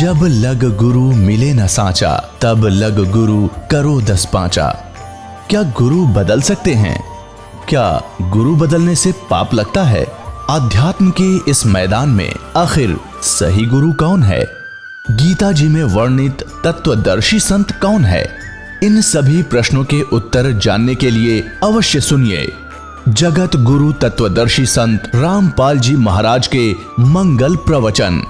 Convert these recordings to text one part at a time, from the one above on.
जब लग गुरु मिले न साचा, तब लग गुरु करो 10 पांचा। क्या गुरु बदल सकते हैं? क्या गुरु बदलने से पाप लगता है? आध्यात्म के इस मैदान में आखिर सही गुरु कौन है? गीता जी में वर्णित तत्वदर्शी संत कौन है? इन सभी प्रश्नों के उत्तर जानने के लिए अवश्य सुनिए जगत गुरु तत्वदर्शी संत रामपाल जी महाराज के मंगल प्रवचन।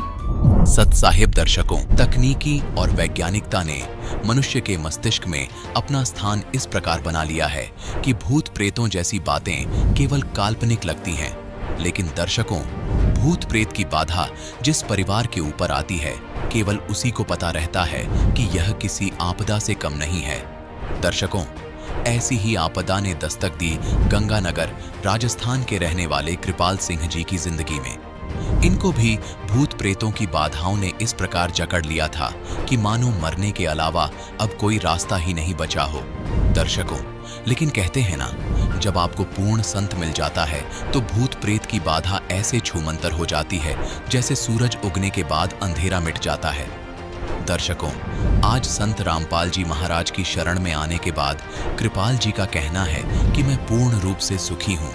सत साहिब दर्शकों, तकनीकी और वैज्ञानिकता ने मनुष्य के मस्तिष्क में अपना स्थान इस प्रकार बना लिया है कि भूत प्रेतों जैसी बातें केवल काल्पनिक लगती हैं। लेकिन दर्शकों, भूत प्रेत की बाधा जिस परिवार के ऊपर आती है, केवल उसी को पता रहता है कि यह किसी आपदा से कम नहीं है। दर्शकों, ऐसी ही आपदा ने दस्तक दी गंगानगर राजस्थान के रहने वाले कृपाल सिंह जी की जिंदगी में। इनको भी भूत प्रेतों की बाधाओं ने इस प्रकार जकड़ लिया था कि मानो मरने के अलावा अब कोई रास्ता ही नहीं बचा हो। दर्शकों, लेकिन कहते हैं ना, जब आपको पूर्ण संत मिल जाता है तो भूत प्रेत की बाधा ऐसे छूमंतर हो जाती है जैसे सूरज उगने के बाद अंधेरा मिट जाता है। दर्शकों, आज संत रामपाल जी महाराज की शरण में आने के बाद कृपाल जी का कहना है कि मैं पूर्ण रूप से सुखी हूँ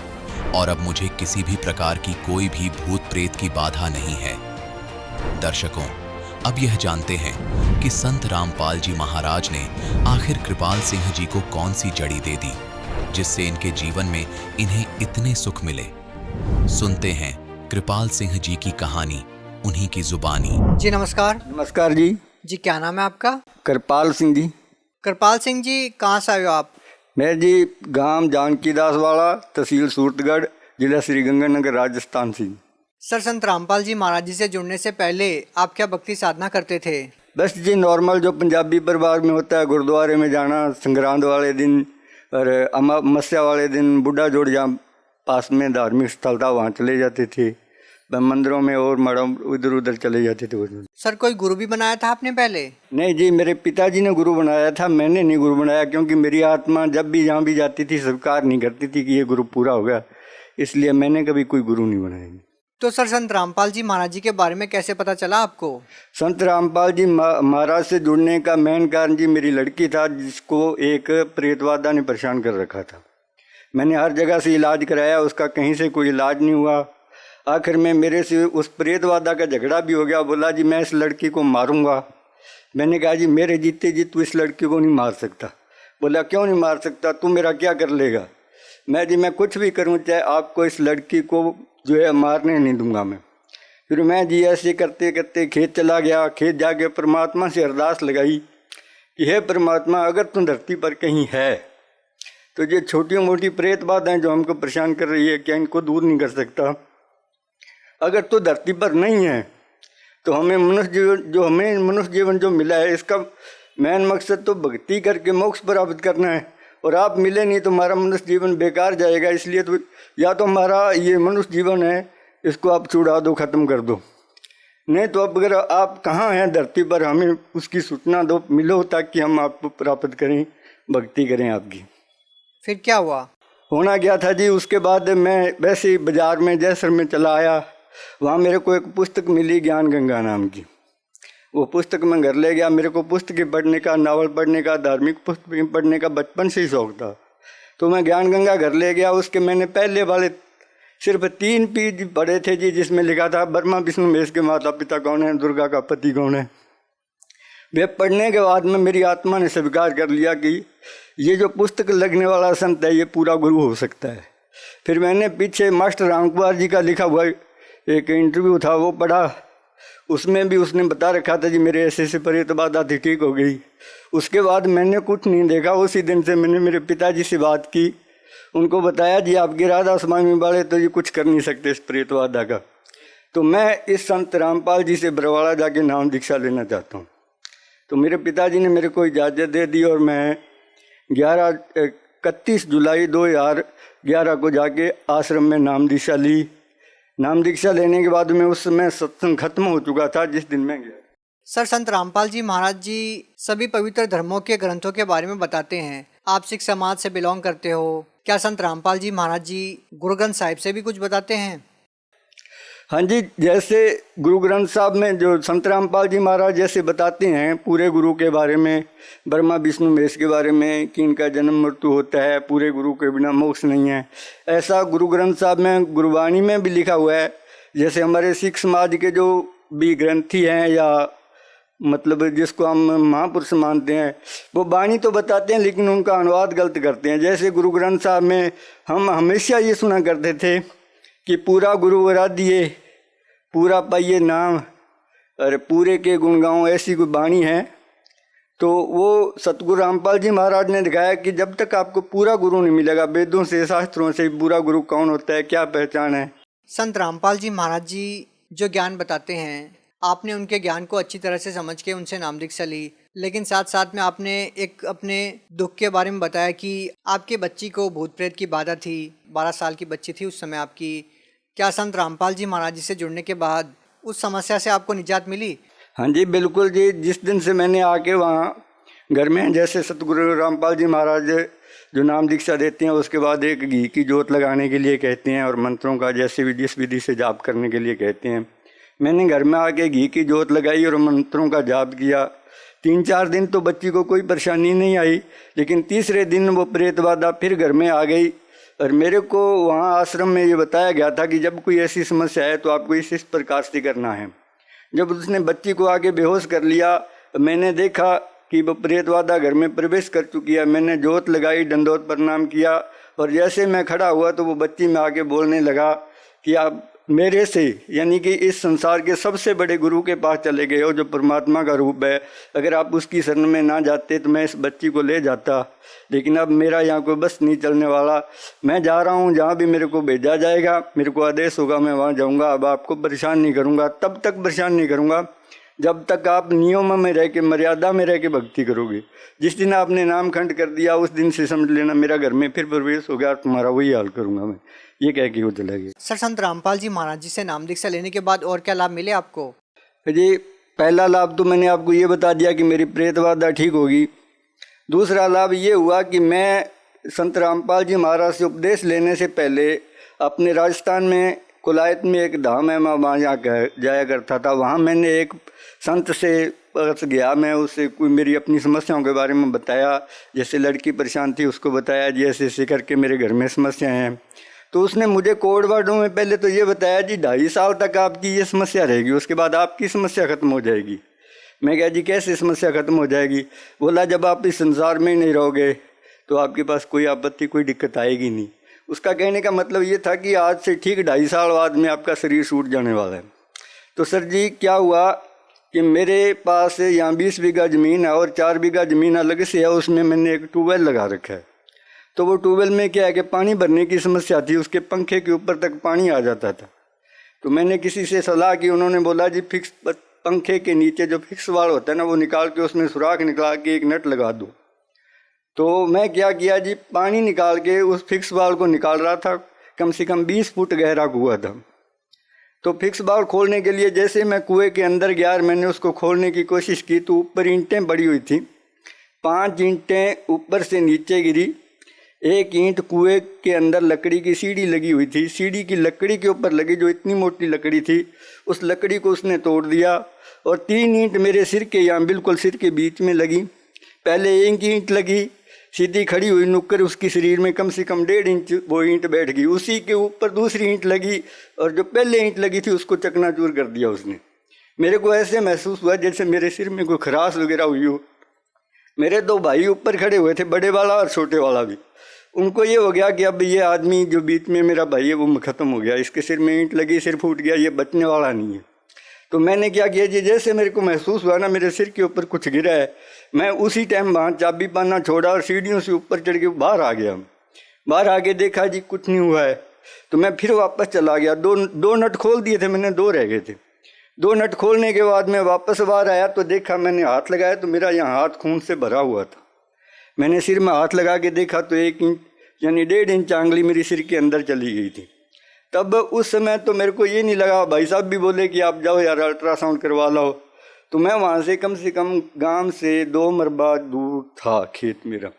और अब मुझे किसी भी प्रकार की कोई भी भूत प्रेत की बाधा नहीं है। दर्शकों, अब यह जानते हैं कि संत रामपाल जी महाराज ने आखिर कृपाल सिंह जी को कौन सी जड़ी दे दी जिससे इनके जीवन में इन्हें इतने सुख मिले। सुनते हैं कृपाल सिंह जी की कहानी उन्हीं की जुबानी। जी नमस्कार। नमस्कार जी। जी क्या नाम है आपका? कृपाल सिंह जी। कृपाल सिंह जी, कहाँ से आए हो आप? मैं जी गांव जानकीदास वाला, तहसील सूरतगढ़, जिला श्रीगंगानगर, राजस्थान से। सर, संत रामपाल जी महाराज जी से जुड़ने से पहले आप क्या भक्ति साधना करते थे? बस जी नॉर्मल जो पंजाबी परिवार में होता है, गुरुद्वारे में जाना संक्रांत वाले दिन और अमावस्या वाले दिन बुढ़ा जोड़ जहाँ पास में धार्मिक स्थल था वहाँ चले जाते थे, मंदिरों में और मठों इधर उधर चले जाते थे। सर, कोई गुरु भी बनाया था आपने पहले? नहीं जी, मेरे पिताजी ने गुरु बनाया था, मैंने नहीं गुरु बनाया, क्योंकि मेरी आत्मा जब भी जहाँ भी जाती थी स्वीकार नहीं करती थी कि ये गुरु पूरा हो गया, इसलिए मैंने कभी कोई गुरु नहीं बनाया। तो सर, संत रामपाल जी महाराज जी के बारे में कैसे पता चला आपको? संत रामपाल जी महाराज से जुड़ने का मेन कारण जी मेरी लड़की था, जिसको एक प्रेतवादा ने परेशान कर रखा था। मैंने हर जगह से इलाज कराया, उसका कहीं से कोई इलाज नहीं हुआ। आखिर में मेरे से उस प्रेतवादा का झगड़ा भी हो गया। बोला जी मैं इस लड़की को मारूंगा। मैंने कहा जी मेरे जीते जी तू इस लड़की को नहीं मार सकता। बोला क्यों नहीं मार सकता, तू मेरा क्या कर लेगा? मैं जी मैं कुछ भी करूं, चाहे आपको इस लड़की को जो है मारने नहीं दूंगा मैं। फिर मैं जी ऐसे करते करते खेत चला गया। खेत जाके परमात्मा से अरदास लगाई कि हे परमात्मा, अगर तू धरती पर कहीं है तो ये छोटी मोटी प्रेत बाधाएं जो हमको परेशान कर रही है, क्या इनको दूर नहीं कर सकता? अगर तो धरती पर नहीं है तो हमें मनुष्य जीवन जो मिला है, इसका मेन मकसद तो भक्ति करके मोक्ष प्राप्त करना है, और आप मिले नहीं तो हमारा मनुष्य जीवन बेकार जाएगा। इसलिए तो या तो हमारा ये मनुष्य जीवन है, इसको आप छुड़ा दो, ख़त्म कर दो, नहीं तो अब अगर आप कहाँ हैं धरती पर, हमें उसकी सूचना दो, मिलो, ताकि हम आपको प्राप्त करें, भक्ति करें आपकी। फिर क्या हुआ? होना क्या था जी, उसके बाद मैं वैसे ही बाजार में जैसर में चला आया। वहाँ मेरे को एक पुस्तक मिली ज्ञान गंगा नाम की। वो पुस्तक मैं घर ले गया। मेरे को पुस्तकें पढ़ने का, नावल पढ़ने का, धार्मिक पुस्तकें पढ़ने का बचपन से ही शौक था, तो मैं ज्ञान गंगा घर ले गया। उसके मैंने पहले वाले सिर्फ 3 पेज पढ़े थे जी, जिसमें लिखा था ब्रह्मा विष्णु महेश के माता पिता कौन है, दुर्गा का पति कौन है। वे पढ़ने के बाद में मेरी आत्मा ने स्वीकार कर लिया कि ये जो पुस्तक लगने वाला संत है, ये पूरा गुरु हो सकता है। फिर मैंने पीछे मास्टर राम कुमार जी का लिखा हुआ एक इंटरव्यू था, वो पढ़ा। उसमें भी उसने बता रखा था जी मेरे ऐसे ऐसे प्रेत बाधा थी, ठीक हो गई। उसके बाद मैंने कुछ नहीं देखा। उसी दिन से मैंने मेरे पिताजी से बात की, उनको बताया जी आपके राधा स्वामी वाले तो ये कुछ कर नहीं सकते इस प्रेत बाधा का, तो मैं इस संत रामपाल जी से बरवाड़ा जाके नाम दीक्षा लेना चाहता हूँ। तो मेरे पिताजी ने मेरे को इजाज़त दे दी और मैं 31 जुलाई 2011 को जाके आश्रम में नाम दीक्षा ली। नाम दीक्षा लेने के बाद में उस समय सत्संग खत्म हो चुका था जिस दिन मैं गया। सर, संत रामपाल जी महाराज जी सभी पवित्र धर्मों के ग्रंथों के बारे में बताते हैं। आप सिख समाज से बिलोंग करते हो, क्या संत रामपाल जी महाराज जी गुरु ग्रंथ साहिब से भी कुछ बताते हैं? हाँ जी, जैसे गुरु ग्रंथ साहब में जो संत रामपाल जी महाराज जैसे बताते हैं पूरे गुरु के बारे में, ब्रह्मा विष्णु महेश के बारे में कि इनका जन्म मृत्यु होता है, पूरे गुरु के बिना मोक्ष नहीं है, ऐसा गुरु ग्रंथ साहब में गुरुवाणी में भी लिखा हुआ है। जैसे हमारे सिख समाज के जो भी ग्रंथी हैं या मतलब जिसको हम महापुरुष मानते हैं, वो वाणी तो बताते हैं लेकिन उनका अनुवाद गलत करते हैं। जैसे गुरु ग्रंथ साहब में हम हमेशा ये सुना करते थे कि पूरा गुरु आराध्य, पूरा पाइए नाम, और पूरे के गुण गाओ, ऐसी कोई वाणी है। तो वो सतगुरु रामपाल जी महाराज ने दिखाया कि जब तक आपको पूरा गुरु नहीं मिलेगा, वेदों से शास्त्रों से पूरा गुरु कौन होता है, क्या पहचान है। संत रामपाल जी महाराज जी जो ज्ञान बताते हैं, आपने उनके ज्ञान को अच्छी तरह से समझ के उनसे नाम दीक्षा ली, लेकिन साथ साथ में आपने एक अपने दुख के बारे में बताया कि आपके बच्ची को भूत प्रेत की बाधा थी, 12 साल की बच्ची थी उस समय आपकी। क्या संत रामपाल जी महाराज जी से जुड़ने के बाद उस समस्या से आपको निजात मिली? हाँ जी बिल्कुल जी। जिस दिन से मैंने आके वहाँ घर में, जैसे सतगुरु रामपाल जी महाराज जो नाम दीक्षा देते हैं, उसके बाद एक घी की जोत लगाने के लिए कहते हैं और मंत्रों का जैसे भी जिस विधि से जाप करने के लिए कहते हैं। मैंने घर में आके घी की जोत लगाई और मंत्रों का जाप किया। 3-4 दिन तो बच्ची को कोई परेशानी नहीं आई, लेकिन तीसरे दिन वो प्रेत बाधा फिर घर में आ गई। और मेरे को वहाँ आश्रम में ये बताया गया था कि जब कोई ऐसी समस्या है तो आपको इस प्रकार से करना है। जब उसने बच्ची को आके बेहोश कर लिया, मैंने देखा कि वो प्रेत बाधा घर में प्रवेश कर चुकी है। मैंने जोत लगाई, दंडोत प्रणाम किया, और जैसे मैं खड़ा हुआ तो वो बच्ची में आके बोलने लगा कि आप मेरे से, यानी कि इस संसार के सबसे बड़े गुरु के पास चले गए हो जो परमात्मा का रूप है। अगर आप उसकी शरण में ना जाते तो मैं इस बच्ची को ले जाता, लेकिन अब मेरा यहाँ कोई बस नहीं चलने वाला। मैं जा रहा हूँ, जहाँ भी मेरे को भेजा जाएगा, मेरे को आदेश होगा, मैं वहाँ जाऊँगा। अब आपको परेशान नहीं करूँगा, तब तक परेशान नहीं करूँगा जब तक आप नियम में रह के, मर्यादा में रह के भक्ति करोगे। जिस दिन आपने नाम खंड कर दिया उस दिन से समझ लेना मेरा घर में फिर प्रवेश हो गया, तुम्हारा वही हाल करूँगा मैं। ये कह के वो चला गया। सर, संत रामपाल जी महाराज जी से नाम दीक्षा लेने के बाद और क्या लाभ मिले आपको? जी, पहला लाभ तो मैंने आपको ये बता दिया कि मेरी प्रेत बाधा ठीक होगी। दूसरा लाभ ये हुआ कि मैं संत रामपाल जी महाराज से उपदेश लेने से पहले अपने राजस्थान में कुलायत में एक धाम है, मैं वहाँ जाया करता था। वहाँ मैंने एक संत से पास गया, मैं उससे कोई मेरी अपनी समस्याओं के बारे में बताया। जैसे लड़की परेशान थी उसको बताया जी ऐसे ऐसे करके मेरे घर में समस्याएं हैं। तो उसने मुझे कोड वर्डों में पहले तो ये बताया जी 2.5 साल तक आपकी ये समस्या रहेगी, उसके बाद आपकी समस्या खत्म हो जाएगी। मैं कहा जी कैसे समस्या खत्म हो जाएगी? बोला जब आप इस संसार में नहीं रहोगे तो आपके पास कोई आपत्ति, कोई दिक्कत आएगी नहीं। उसका कहने का मतलब ये था कि आज से ठीक 2.5 साल बाद में आपका शरीर छूट जाने वाला है। तो सर जी क्या हुआ कि मेरे पास यहाँ 20 बीघा ज़मीन है और 4 बीघा ज़मीन अलग से है, उसमें मैंने एक ट्यूबवेल लगा रखा है। तो वो ट्यूबवेल में क्या है कि पानी भरने की समस्या थी, उसके पंखे के ऊपर तक पानी आ जाता था। तो मैंने किसी से सलाह की, उन्होंने बोला जी फिक्स पंखे के नीचे जो फिक्स वाल होता है ना, वो निकाल के उसमें सुराख निकाल के एक नट लगा दो। तो मैं क्या किया जी, पानी निकाल के उस फिक्स वाल को निकाल रहा था। कम से कम 20 फुट गहरा कुआं था। तो फिक्स वाल खोलने के लिए जैसे मैं कुएं के अंदर गया और मैंने उसको खोलने की कोशिश की तो ऊपर ईंटें पड़ी हुई थी। 5 ईंटें ऊपर से नीचे गिरी। एक ईंट कुएं के अंदर लकड़ी की सीढ़ी लगी हुई थी, सीढ़ी की लकड़ी के ऊपर लगी जो इतनी मोटी लकड़ी थी, उस लकड़ी को उसने तोड़ दिया। और 3 ईंट मेरे सिर के यहाँ बिल्कुल सिर के बीच में लगी। पहले एक ईंट लगी सीधी खड़ी हुई नुक्कर, उसकी शरीर में कम से कम 1.5 इंच वो ईंट बैठ गई। उसी के ऊपर दूसरी ईंट लगी और जो पहले ईंट लगी थी उसको चकनाचूर कर दिया उसने। मेरे को ऐसे महसूस हुआ जैसे मेरे सिर में कोई खराश वगैरह हुई हो। मेरे 2 भाई ऊपर खड़े हुए थे, बड़े वाला और छोटे वाला भी। उनको ये हो गया कि अब ये आदमी जो बीच में मेरा भाई है वो ख़त्म हो गया, इसके सिर में ईंट लगी, सिर फूट गया, ये बचने वाला नहीं है। तो मैंने क्या किया जी, जैसे मेरे को महसूस हुआ ना मेरे सिर के ऊपर कुछ गिरा है, मैं उसी टाइम वहाँ चाबी पाना छोड़ा और सीढ़ियों से ऊपर चढ़ के बाहर आ गया। बाहर आके देखा जी कुछ नहीं हुआ है। तो मैं फिर वापस चला गया। दो नट खोल दिए थे मैंने, 2 रह गए थे। 2 नट खोलने के बाद मैं वापस बाहर आया तो देखा, मैंने हाथ लगाया तो मेरा यहाँ हाथ खून से भरा हुआ था। मैंने सिर में हाथ लगा के देखा तो 1 इंच यानी 1.5 इंच आंगली मेरी सिर के अंदर चली गई थी। तब उस समय तो मेरे को ये नहीं लगा, भाई साहब भी बोले कि आप जाओ यार अल्ट्रासाउंड करवा लो। तो मैं वहाँ से कम गांव से 2 मरबा दूर था खेत मेरा।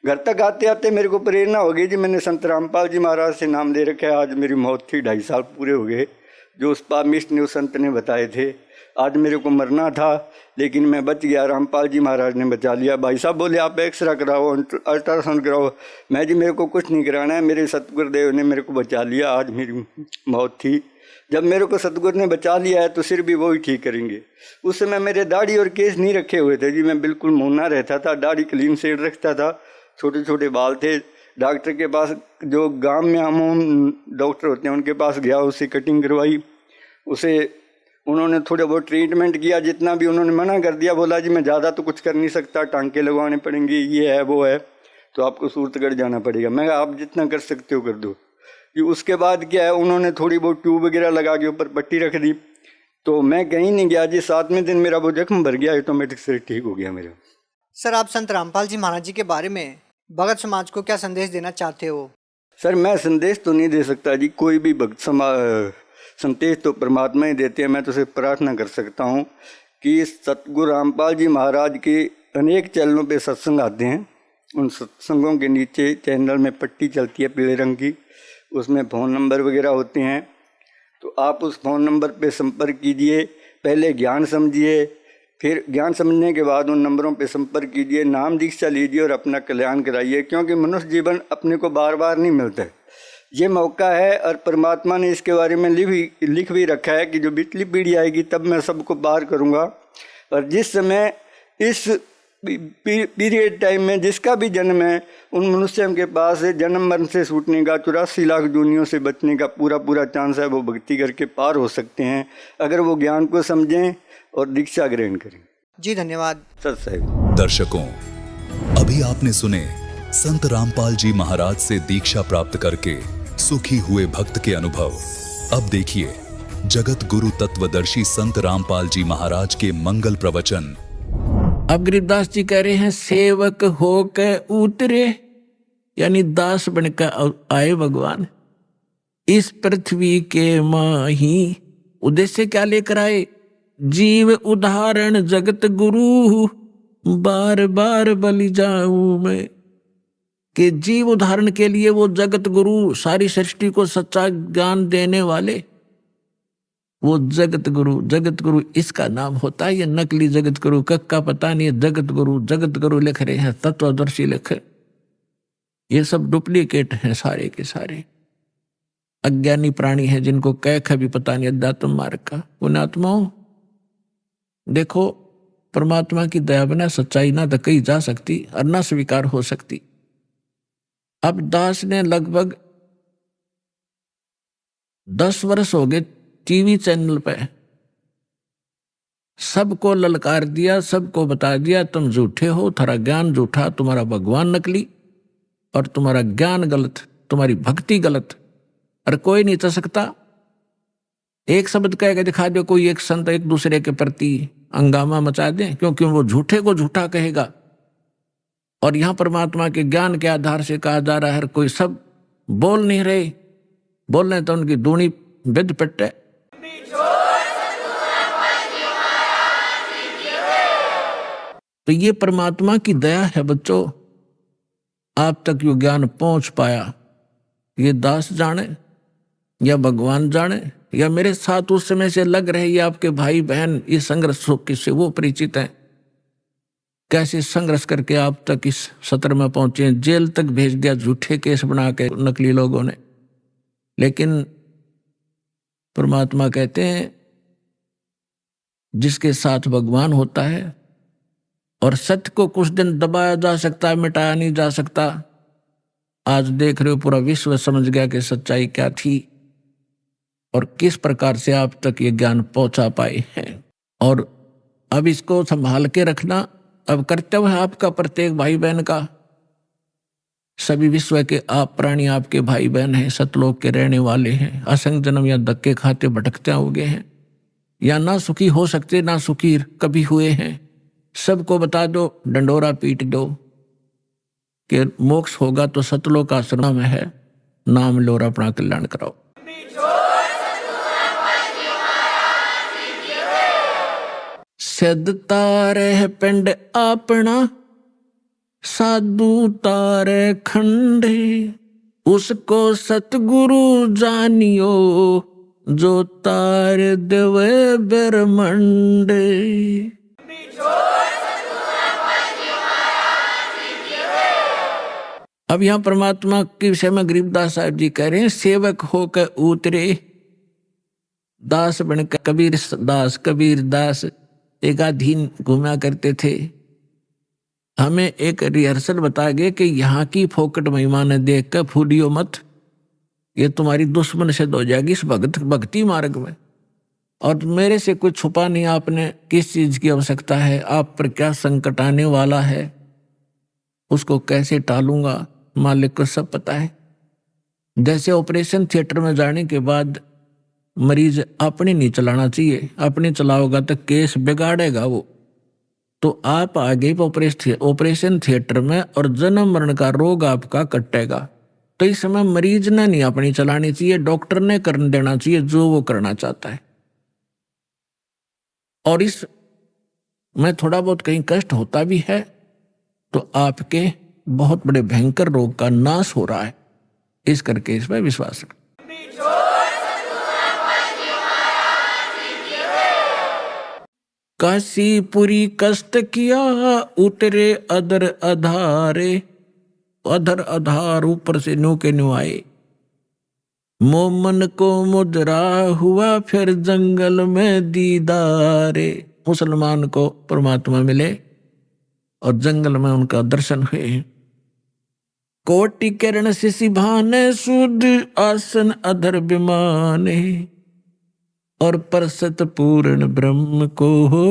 घर तक आते आते मेरे को प्रेरणा हो गई जी, मैंने संत रामपाल जी महाराज से नाम ले रखा है। आज मेरी मौत थी, 2.5 साल पूरे हो गए जो उस पापिष्ट ने, उस संत ने बताए थे। आज मेरे को मरना था लेकिन मैं बच गया, रामपाल जी महाराज ने बचा लिया। भाई साहब बोले आप एक्सरा कराओ, अल्ट्रासाउंड कराओ। मैं जी मेरे को कुछ नहीं कराना है, मेरे सतगुरुदेव ने मेरे को बचा लिया। आज मेरी मौत थी, जब मेरे को सतगुरु ने बचा लिया है तो सिर भी वो ही ठीक करेंगे। उस समय मेरे दाढ़ी और केस नहीं रखे हुए थे जी, मैं बिल्कुल मुन्ना रहता था, दाढ़ी क्लीन सेट रखता था, छोटे छोटे बाल थे। डॉक्टर के पास, जो गांव में हम डॉक्टर होते हैं उनके पास गया, उससे कटिंग करवाई। उसे उन्होंने थोड़ा बहुत ट्रीटमेंट किया, जितना भी उन्होंने मना कर दिया। बोला जी मैं ज़्यादा तो कुछ कर नहीं सकता, टांके लगवाने पड़ेंगे, ये है वो है, तो आपको सूरतगढ़ जाना पड़ेगा। मैं कहा आप जितना कर सकते हो कर दो। कि उसके बाद क्या है, उन्होंने थोड़ी बहुत ट्यूब वगैरह लगा के ऊपर पट्टी रख दी, तो मैं कहीं नहीं गया जी। 7वें दिन मेरा वो जख्म भर गया, ऑटोमेटिक से ठीक हो गया मेरा। सर, आप संत रामपाल जी महाराज जी के बारे में भगत समाज को क्या संदेश देना चाहते हो? सर मैं संदेश तो नहीं दे सकता जी, कोई भी भक्त संदेश तो परमात्मा ही देते हैं। मैं तो सिर्फ प्रार्थना कर सकता हूँ कि सतगुरु रामपाल जी महाराज के अनेक चैनलों पे सत्संग आते हैं। उन सत्संगों के नीचे चैनल में पट्टी चलती है पीले रंग की, उसमें फ़ोन नंबर वगैरह होते हैं, तो आप उस फ़ोन नंबर पे संपर्क कीजिए। पहले ज्ञान समझिए, फिर ज्ञान समझने के बाद उन नंबरों पे संपर्क कीजिए, नाम दीक्षा लीजिए और अपना कल्याण कराइए। क्योंकि मनुष्य जीवन अपने को बार बार नहीं मिलता है, ये मौका है। और परमात्मा ने इसके बारे में लिख भी रखा है कि जो पिछली पीढ़ी आएगी तब मैं सबको पार करूँगा। और जिस समय इस पीरियड टाइम में जिसका भी जन्म है, उन मनुष्यों के पास जन्म मरण से छूटने का, 84 लाख दुनियों से बचने का पूरा चांस है। वो भक्ति करके पार हो सकते हैं अगर वो ज्ञान को समझें और दीक्षा ग्रहण करें। जी धन्यवाद। सत साहिब। दर्शकों, अभी आपने सुने संत रामपाल जी महाराज से दीक्षा प्राप्त करके सुखी हुए भक्त के अनुभव। अब देखिए जगत गुरु तत्वदर्शी संत रामपाल जी महाराज के मंगल प्रवचन। अब गरीबदास जी कह रहे हैं, सेवक होकर उतरे, यानी दास बनकर आए भगवान इस पृथ्वी के माही। उद्देश्य क्या लेकर आए? जीव उदाहरण जगत गुरु, बार बार बलि जाऊं मैं। कि जीव उदाहरण के लिए वो जगत गुरु, सारी सृष्टि को सच्चा ज्ञान देने वाले, वो जगत गुरु इसका नाम होता है। ये नकली जगत गुरु का पता नहीं है। जगत गुरु लिख रहे हैं, तत्वदर्शी लिखे, ये सब डुप्लीकेट हैं सारे के सारे। अज्ञानी प्राणी हैं जिनको कह भी पता नहीं अध्यात्म मार्ग का। पुण्यात्माओं देखो, परमात्मा की दया बिना सच्चाई ना तो कही जा सकती और ना स्वीकार हो सकती। अब दास ने लगभग 10 वर्ष हो गए टीवी चैनल पे सबको ललकार दिया, सबको बता दिया तुम झूठे हो, तुम्हारा ज्ञान झूठा, तुम्हारा भगवान नकली और तुम्हारा ज्ञान गलत, तुम्हारी भक्ति गलत। और कोई नहीं चल सकता। एक शब्द कह के दिखा दो, कोई एक संत एक दूसरे के प्रति हंगामा मचा दे, क्योंकि वो झूठे को झूठा कहेगा। और यहां परमात्मा के ज्ञान के आधार से कहा जा रहा है, कोई सब बोल नहीं रहे, बोल रहे तो उनकी दूनी विद पिट्टे। तो ये परमात्मा की दया है बच्चों, आप तक यो ज्ञान पहुंच पाया। ये दास जाने या भगवान जाने या मेरे साथ उस समय से लग रहे ये आपके भाई बहन, ये संघर्ष से वो परिचित हैं, कैसे संघर्ष करके आप तक इस सत्र में पहुंचे। जेल तक भेज दिया झूठे केस बना के नकली लोगों ने। लेकिन परमात्मा कहते हैं जिसके साथ भगवान होता है, और सत्य को कुछ दिन दबाया जा सकता है, मिटाया नहीं जा सकता। आज देख रहे हो पूरा विश्व समझ गया कि सच्चाई क्या थी और किस प्रकार से आप तक ये ज्ञान पहुंचा पाए हैं। और अब इसको संभाल के रखना अब कर्तव्य है आपका, प्रत्येक भाई बहन का। सभी विश्व के आप प्राणी आपके भाई बहन हैं, सतलोक के रहने वाले हैं। असंग जन्म या धक्के खाते भटकते होंगे हैं, या ना सुखी हो सकते ना सुखी कभी हुए हैं। सबको बता दो, डंडोरा पीट दो कि मोक्ष होगा तो सतलोक आश्रम में है, नाम लो और अपना कल्याण कराओ। सिद्धता रह पिंड अपना, साधु तारे खंडे, उसको सतगुरु जानियो, जो तार देवे ब्रह्मांड। अब यहां परमात्मा के विषय में गरीबदास साहब जी कह रहे हैं, सेवक होकर उतरे दास बनकर कबीर दास एकाधीन घूमा करते थे। हमें एक रिहर्सल बता गए कि यहाँ की फोकट महिमा ने देख कर फूलियो मत, ये तुम्हारी दुश्मन सिद्ध हो जाएगी इस भक्ति मार्ग में। और मेरे से कुछ छुपा नहीं आपने किस चीज की आवश्यकता है, आप पर क्या संकट आने वाला है, उसको कैसे टालूंगा, मालिक को सब पता है। जैसे ऑपरेशन थिएटर में जाने के बाद मरीज अपने नहीं चलाना चाहिए, अपने चलाओगा तो केस बिगाड़ेगा वो। तो आप आ गए ऑपरेशन थिएटर में और जन्म मरण का रोग आपका कटेगा, तो इस समय मरीज ने नहीं अपनी चलानी चाहिए, डॉक्टर ने कर देना चाहिए जो वो करना चाहता है। और इस में थोड़ा बहुत कहीं कष्ट होता भी है तो आपके बहुत बड़े भयंकर रोग का नाश हो रहा है, इस करके इसमें विश्वास रखें। काशीपुरी कष्ट किया उतरे अधर आधार ऊपर से न्यू के न्यू आए। मोमन को मुद्रा हुआ फिर जंगल में दीदारे। मुसलमान को परमात्मा मिले और जंगल में उनका दर्शन हुए। कोटि किरण शिशि भाने सुध आसन अधर विमाने। और परसत पूर्ण ब्रह्म को हो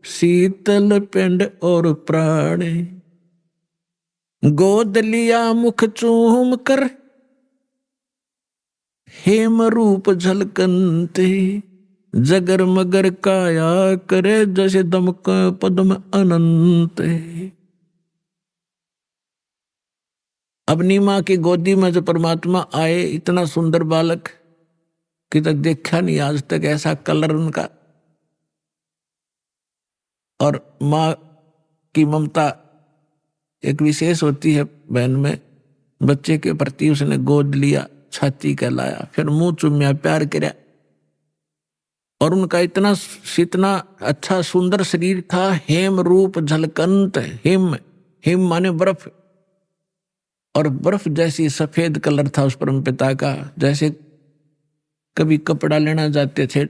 शीतल पिंड और प्राण। गोद लिया मुख चूम कर हेम रूप झलकनते। जगर मगर काया करे जैसे दमक पद्म अनंत। अपनी माँ की गोदी में जो परमात्मा आए, इतना सुंदर बालक कि तक देखा नहीं आज तक ऐसा कलर उनका। और माँ की ममता एक विशेष होती है बहन में। बच्चे के प्रति उसने गोद लिया, छाती कहलाया, फिर मुंह चुम्या, प्यार किया। और उनका इतना अच्छा सुंदर शरीर था। हेम रूप झलकंत। हिम माने बर्फ, और बर्फ जैसी सफेद कलर था उस परम पिता का। जैसे कभी कपड़ा लेना जाते थे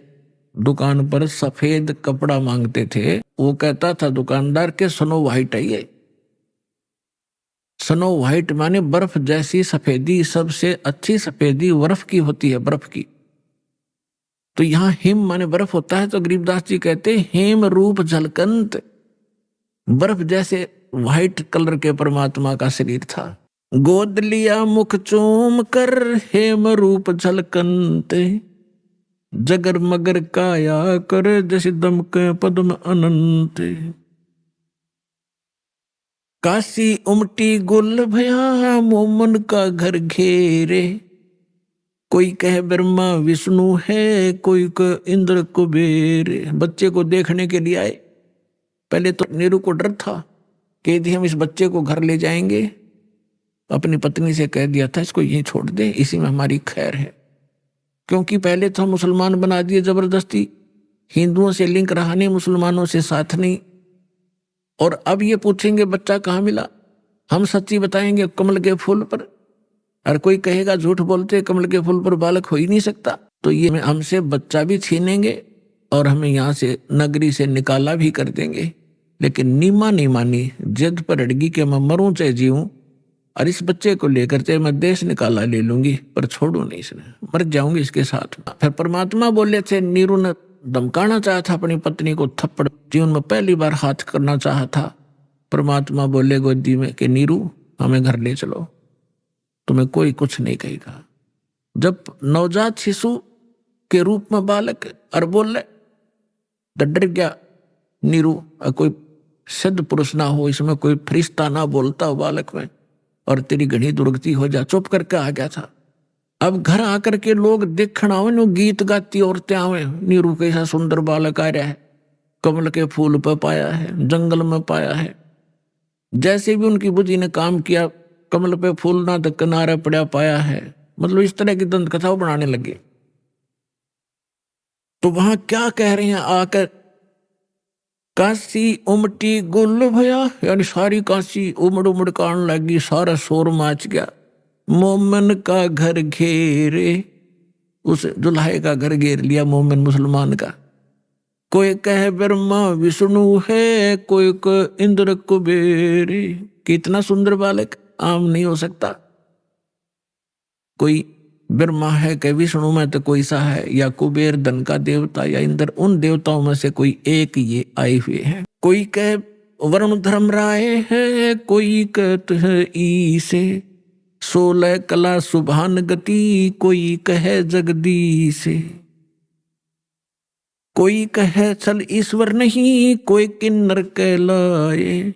दुकान पर, सफेद कपड़ा मांगते थे, वो कहता था दुकानदार के स्नो व्हाइट है ये। स्नो व्हाइट माने बर्फ जैसी सफेदी। सबसे अच्छी सफेदी बर्फ की होती है, बर्फ की। तो यहां हिम माने बर्फ होता है। तो गरीबदास जी कहते हेम रूप झलकंत, बर्फ जैसे व्हाइट कलर के परमात्मा का शरीर था। गोद लिया मुख चूम कर हेम रूप झलकंत। जगर मगर काया कर जैसे दमक पद्म अनंत। काशी उमटी गुल भया मोमन का घर घेरे। कोई कहे ब्रह्मा विष्णु है, कोई कहे इंद्र कुबेर। बच्चे को देखने के लिए आए। पहले तो नीरू को डर था कि यदि हम इस बच्चे को घर ले जाएंगे, अपनी पत्नी से कह दिया था इसको यहीं छोड़ दे, इसी में हमारी खैर है। क्योंकि पहले तो हम मुसलमान बना दिए जबरदस्ती, हिंदुओं से लिंक रहा नहीं, मुसलमानों से साथ नहीं। और अब ये पूछेंगे बच्चा कहाँ मिला, हम सच्ची बताएंगे कमल के फूल पर। और कोई कहेगा झूठ बोलते, कमल के फूल पर बालक हो ही नहीं सकता। तो ये हमसे बच्चा भी छीनेंगे और हमें यहाँ से नगरी से निकाला भी कर देंगे। लेकिन नीमा नहीं मानी, जिद पर अड़गी कि मैं मरूं चाहे जीऊं, और इस बच्चे को लेकर चाहे मैं देश निकाला ले लूंगी, पर छोड़ू नहीं, इसने मर जाऊंगी इसके साथ। फिर परमात्मा बोले थे, नीरू ने धमकाना चाहा था अपनी पत्नी को, थप्पड़ जीवन में पहली बार हाथ करना चाहा था। परमात्मा बोले गोदी में कि नीरू हमें घर ले चलो, तुम्हें कोई कुछ नहीं कहेगा। जब नवजात शिशु के रूप में बालक और बोले तो डर गया नीरू। कोई सिद्ध पुरुष ना हो इसमें, कोई फरिश्ता ना बोलता हो बालक में, और तेरी घनी दुर्गति हो जा, चुप करके आ गया था। अब घर आकर के लोग देखण आवे, नो गीत गाती औरतें आवे, नीरू कैसा सुंदर बालक आ रहा है, कमल के फूल पर पाया है, जंगल में पाया है। जैसे भी उनकी बुद्धि ने काम किया, कमल पे फूल ना तो किनारा पड़ा पाया है, मतलब इस तरह की दंत कथाओं बनाने लगे। तो वहां क्या कह रहे हैं आकर, काशी उमटी गुल भया, यानी सारी काशी उमड़ उमड़ कान लगी, सारा शोर माच गया। मोमन का घर घेरे, उस दुल्हे का घर घेर लिया मोमिन मुसलमान का। कोई कहे ब्रह्मा विष्णु है, कोई कहे इंद्र कुबेर। कितना सुंदर बालक, आम नहीं हो सकता। कोई ब्रह्मा है कि विष्णु में तो कोई सा है, या कुबेर धन का देवता, या इंद्र, उन देवताओं में से कोई एक ये आए हुए हैं। कोई कहे वरुण धर्म राय है, कोई कहते है ईसे, 16 कला सुभान गति, कोई कहे जगदीश। कोई कहे चल ईश्वर नहीं, कोई किन्नर कहलाए,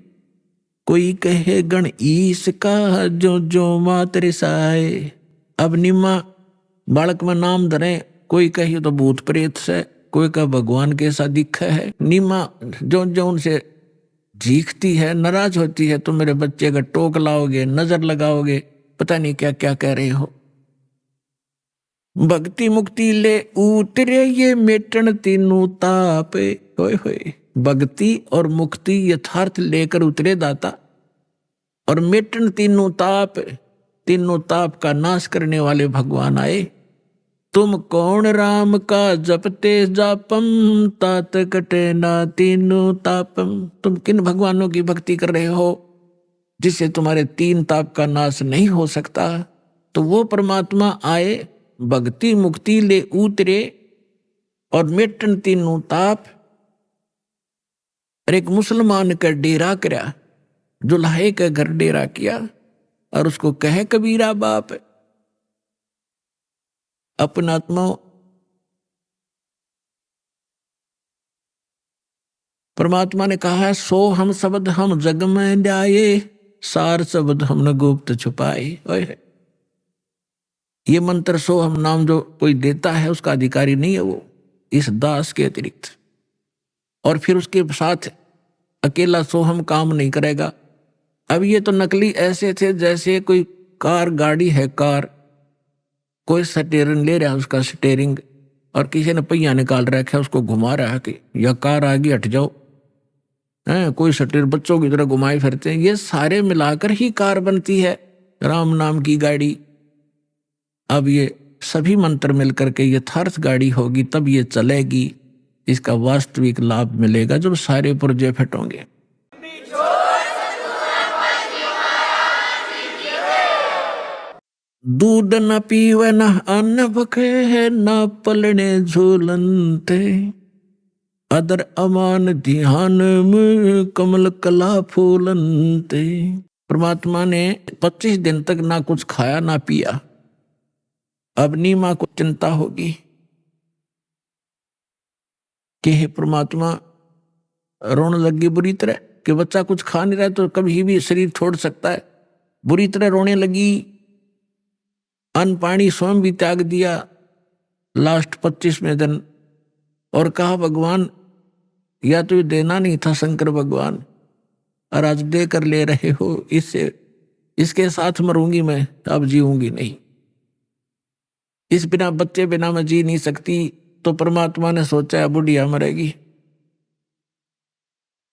कोई कहे गण ईश का, जो जो मातरे साए। अब निम्मा बालक में नाम धरे, कोई कहे तो भूत प्रेत से, कोई का भगवान के ऐसा दिखा है। निम्मा जो जो उनसे झीकती है, नाराज होती है, तो मेरे बच्चे का टोक लाओगे, नजर लगाओगे, पता नहीं क्या क्या कह रहे हो। भक्ति मुक्ति ले उतरे, ये मेटन तीनों ताप। होए होए, भक्ति और मुक्ति यथार्थ लेकर उतरे दाता, और मेटन तीनों ताप, तीनों ताप का नाश करने वाले भगवान आए। तुम कौन राम का जपते जापम, तात कटे ना तीनों तापम। तुम किन भगवानों की भक्ति कर रहे हो जिससे तुम्हारे 3 ताप का नाश नहीं हो सकता। तो वो परमात्मा आए, भक्ति मुक्ति ले उतरे, और मेटन तीनों ताप। और एक मुसलमान का डेरा करा, दुल्हे का घर डेरा किया, और उसको कहे कबीरा बाप। अपना आत्मा परमात्मा ने कहा है, सो हम शब्द हम जग में ल्याए, सार शब्द हमने गुप्त छुपाए। ओए, ये मंत्र सो हम नाम जो कोई देता है उसका अधिकारी नहीं है वो, इस दास के अतिरिक्त। और फिर उसके साथ अकेला सो हम काम नहीं करेगा। अब ये तो नकली ऐसे थे जैसे कोई कार गाड़ी है, कार कोई स्टीयरिंग ले रहा है, उसका स्टीयरिंग, और किसी ने पहिया निकाल रखा है, उसको घुमा रहा है कि या कार आगे हट जाओ, है कोई स्टीयर बच्चों की तरह घुमाए फिरते हैं। ये सारे मिलाकर ही कार बनती है, राम नाम की गाड़ी। अब ये सभी मंत्र मिलकर के यथार्थ गाड़ी होगी, तब ये चलेगी, इसका वास्तविक लाभ मिलेगा जब सारे पुर्जे फिट होंगे। दूध न पीवे न अन्न भखे, न पलने झूलनते, अदर अमान ध्यान में कमल कला फूलनते। परमात्मा ने 25 दिन तक ना कुछ खाया ना पिया। अब नीमा को चिंता होगी कि हे परमात्मा, रोने लगी बुरी तरह कि बच्चा कुछ खा नहीं रहा तो कभी भी शरीर छोड़ सकता है। बुरी तरह रोने लगी, अन्न पानी स्वयं भी त्याग दिया लास्ट 25वें दिन, और कहा भगवान या तो देना नहीं था शंकर भगवान, और आज दे कर ले रहे हो, इसके साथ मरूंगी मैं, अब जीऊंगी नहीं। इस बिना बच्चे बिना मैं जी नहीं सकती। तो परमात्मा ने सोचा बुढ़िया मरेगी।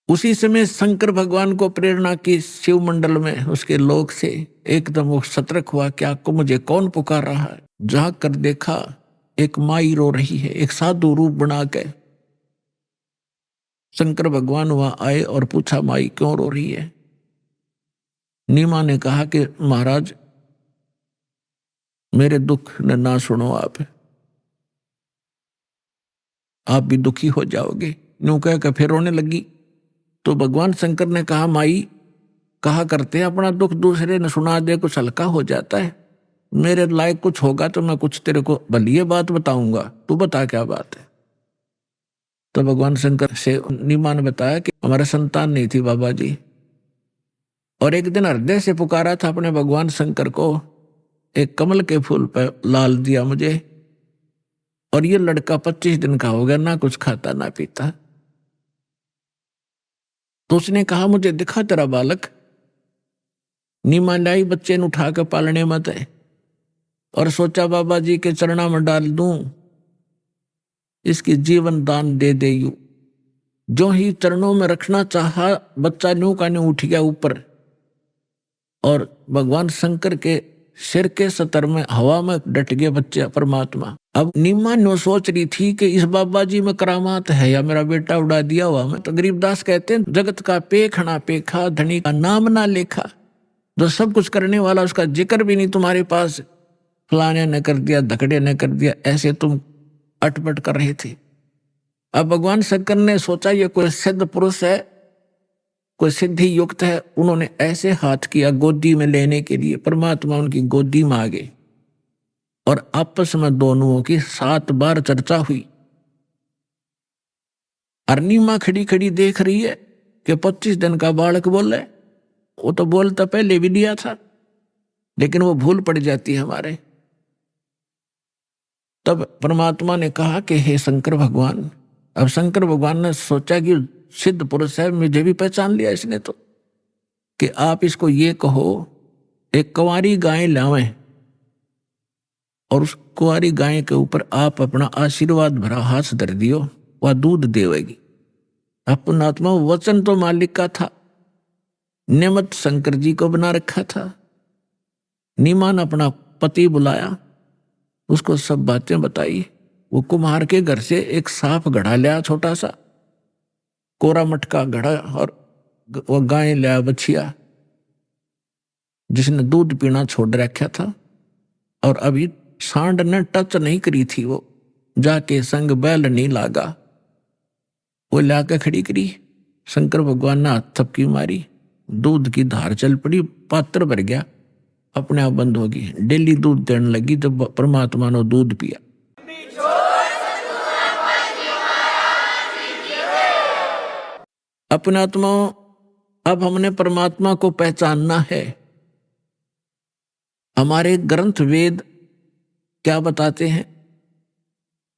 उसी समय शंकर भगवान को प्रेरणा की शिव मंडल में उसके लोक से एकदम वो सतर्क हुआ, क्या को मुझे कौन पुकार रहा है। जहां कर देखा एक माई रो रही है, एक साधु रूप बना के। शंकर भगवान वहां आए और पूछा, माई क्यों रो रही है। नीमा ने कहा कि महाराज मेरे दुख न ना सुनो, आप भी दुखी हो जाओगे। यूं कह के फिर रोने लगी। तो भगवान शंकर ने कहा, माई कहा करते हैं अपना दुख दूसरे ने सुना दे कुछ हल्का हो जाता है। मेरे लायक कुछ होगा तो मैं कुछ तेरे को भली बात बताऊंगा, तू बता क्या बात है। तो भगवान शंकर से नीमा ने बताया कि हमारे संतान नहीं थी बाबा जी, और एक दिन हृदय से पुकारा था अपने भगवान शंकर को, एक कमल के फूल पर लाल दिया मुझे, और ये लड़का 25 दिन का हो गया, ना कुछ खाता ना पीता। तो उसने कहा, मुझे दिखा तेरा बालक। नीमा लाई बच्चे ने उठा के पालने मत है, और सोचा बाबा जी के चरणा में डाल दूं, इसकी जीवन दान दे दे यू। जो ही चरणों में रखना चाहा, बच्चा न्यू का न्यू उठ गया ऊपर और भगवान शंकर के सिर के सतर में हवा में डट गए बच्चे परमात्मा। अब नीमा न्यू सोच रही थी कि इस बाबा जी में करामात है या मेरा बेटा उड़ा दिया हुआ में। तो गरीबदास कहते हैं, जगत का पेखना पेखा, धनी का नाम ना लेखा। जो सब कुछ करने वाला, उसका जिक्र भी नहीं तुम्हारे पास। फलाने ने कर दिया, धकड़े ने कर दिया, ऐसे तुम अटपट कर रहे थे। अब भगवान शंकर ने सोचा ये कोई सिद्ध पुरुष है, कोई सिद्धि युक्त है। उन्होंने ऐसे हाथ किया गोदी में लेने के लिए। परमात्मा उनकी गोदी में आ गए और आपस में दोनों की 7 बार चर्चा हुई। अरनीमा खड़ी खड़ी देख रही है कि 25 दिन का बालक बोले। वो तो बोलता पहले भी दिया था, लेकिन वो भूल पड़ जाती है हमारे। तब परमात्मा ने कहा कि हे शंकर भगवान। अब शंकर भगवान ने सोचा कि सिद्ध पुरुष है, मुझे भी पहचान लिया इसने तो, कि आप इसको ये कहो एक कुंवारी गाय लावें और उस कुंवारी गाय के ऊपर आप अपना आशीर्वाद भरा हाथ धर दियो, वह दूध देवेगी। अपनात्मा वचन तो मालिक का था, नियमत शंकर जी को बना रखा था। नीमा ने अपना पति बुलाया, उसको सब बातें बताई। वो कुम्हार के घर से एक साफ घड़ा लिया, छोटा सा कोरा मटका घड़ा, और वो गाय लिया बछिया जिसने दूध पीना छोड़ रखा था और अभी सांड ने टच नहीं करी थी। वो जाके संग बैल नहीं लागा, वो लाके खड़ी करी। शंकर भगवान ने हाथ थपकी मारी, दूध की धार चल पड़ी, पात्र भर गया, अपने आप बंद होगी। डेली दूध देने लगी तो परमात्मा ने दूध पिया। अपने आत्मा, अब हमने परमात्मा को पहचानना है। हमारे ग्रंथ वेद क्या बताते हैं,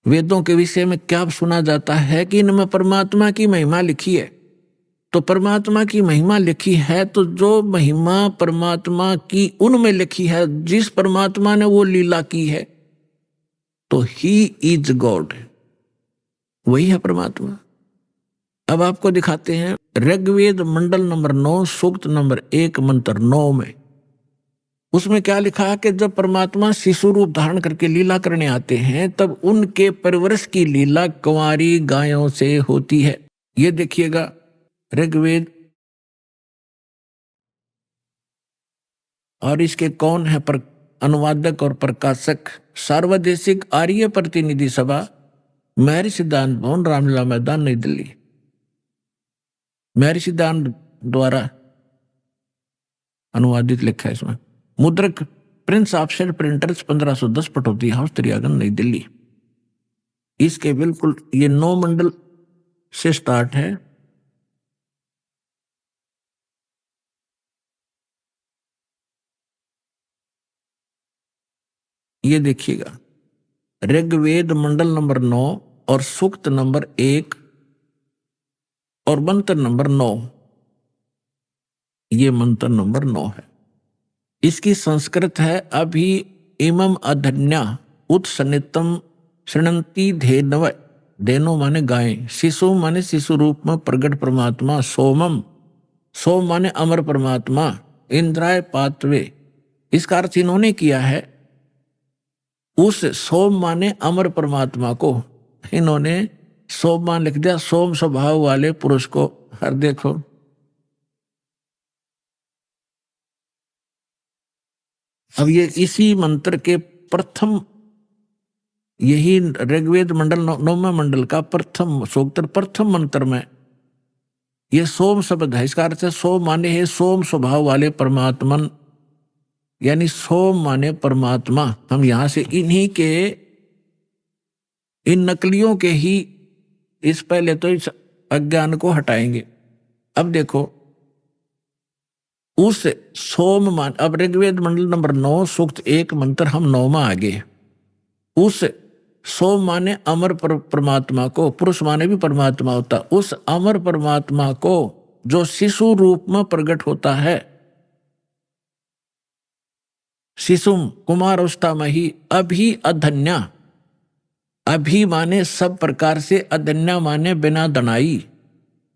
वेदों के विषय में क्या सुना जाता है कि इनमें परमात्मा की महिमा लिखी है। तो परमात्मा की महिमा लिखी है, तो जो महिमा परमात्मा की उनमें लिखी है, जिस परमात्मा ने वो लीला की है, तो ही इज गॉड, वही है परमात्मा। अब आपको दिखाते हैं ऋग्वेद मंडल नंबर 9 सूक्त नंबर 1 मंत्र 9 में। उसमें क्या लिखा है कि जब परमात्मा शिशु रूप धारण करके लीला करने आते हैं, तब उनके परवरिश की लीला कुंवारी गायों से होती है। ये देखिएगा ऋग्वेद, और इसके कौन है अनुवादक और प्रकाशक, सार्वदेशिक आर्य प्रतिनिधि सभा, महर्षि सिद्धांत भवन, रामलीला मैदान, नई दिल्ली। महर्षि सिद्धांत द्वारा अनुवादित लिखा है इसमें। मुद्रक Prince offset printers 1510 Pataudi house, त्रियागन, नई दिल्ली। इसके बिल्कुल ये 9 मंडल से स्टार्ट है। ये देखिएगा ऋग्वेद मंडल नंबर 9 और सूक्त नंबर 1 और मंत्र नंबर 9। ये मंत्र नंबर 9 है। इसकी संस्कृत है अभी इमम अधन्या उत्सनितम शृणंती धेनव। धेनो माने गाय, शिशु माने शिशु रूप में प्रगट परमात्मा, सोमम, सोम माने अमर परमात्मा, इंद्राय पातवे। इसका अर्थ इन्होंने किया है, उस सोम माने अमर परमात्मा को इन्होंने सोम मान लिख दिया, सोम स्वभाव वाले पुरुष को। हर देखो अब ये इसी मंत्र के प्रथम, यही ऋग्वेद मंडल 9वें मंडल का प्रथम सूक्त प्रथम मंत्र में ये सोम शब्द है। इसका अर्थ है सोम माने है सोम स्वभाव वाले परमात्मन, यानी सोम माने परमात्मा। हम यहां से इन्हीं के, इन नकलियों के ही इस पहले तो इस अज्ञान को हटाएंगे। अब देखो उस सोम मान, अब ऋग्वेद मंडल नंबर 9 सूक्त 1 मंत्र हम 9 में आगे। उस सोम माने अमर परमात्मा को, पुरुष माने भी परमात्मा होता, उस अमर परमात्मा को जो शिशु रूप में प्रकट होता है, शिशुम कुमार अवस्था में ही, अभी अधन्या, अभी माने सब प्रकार से, अदन्या माने बिना दनाई,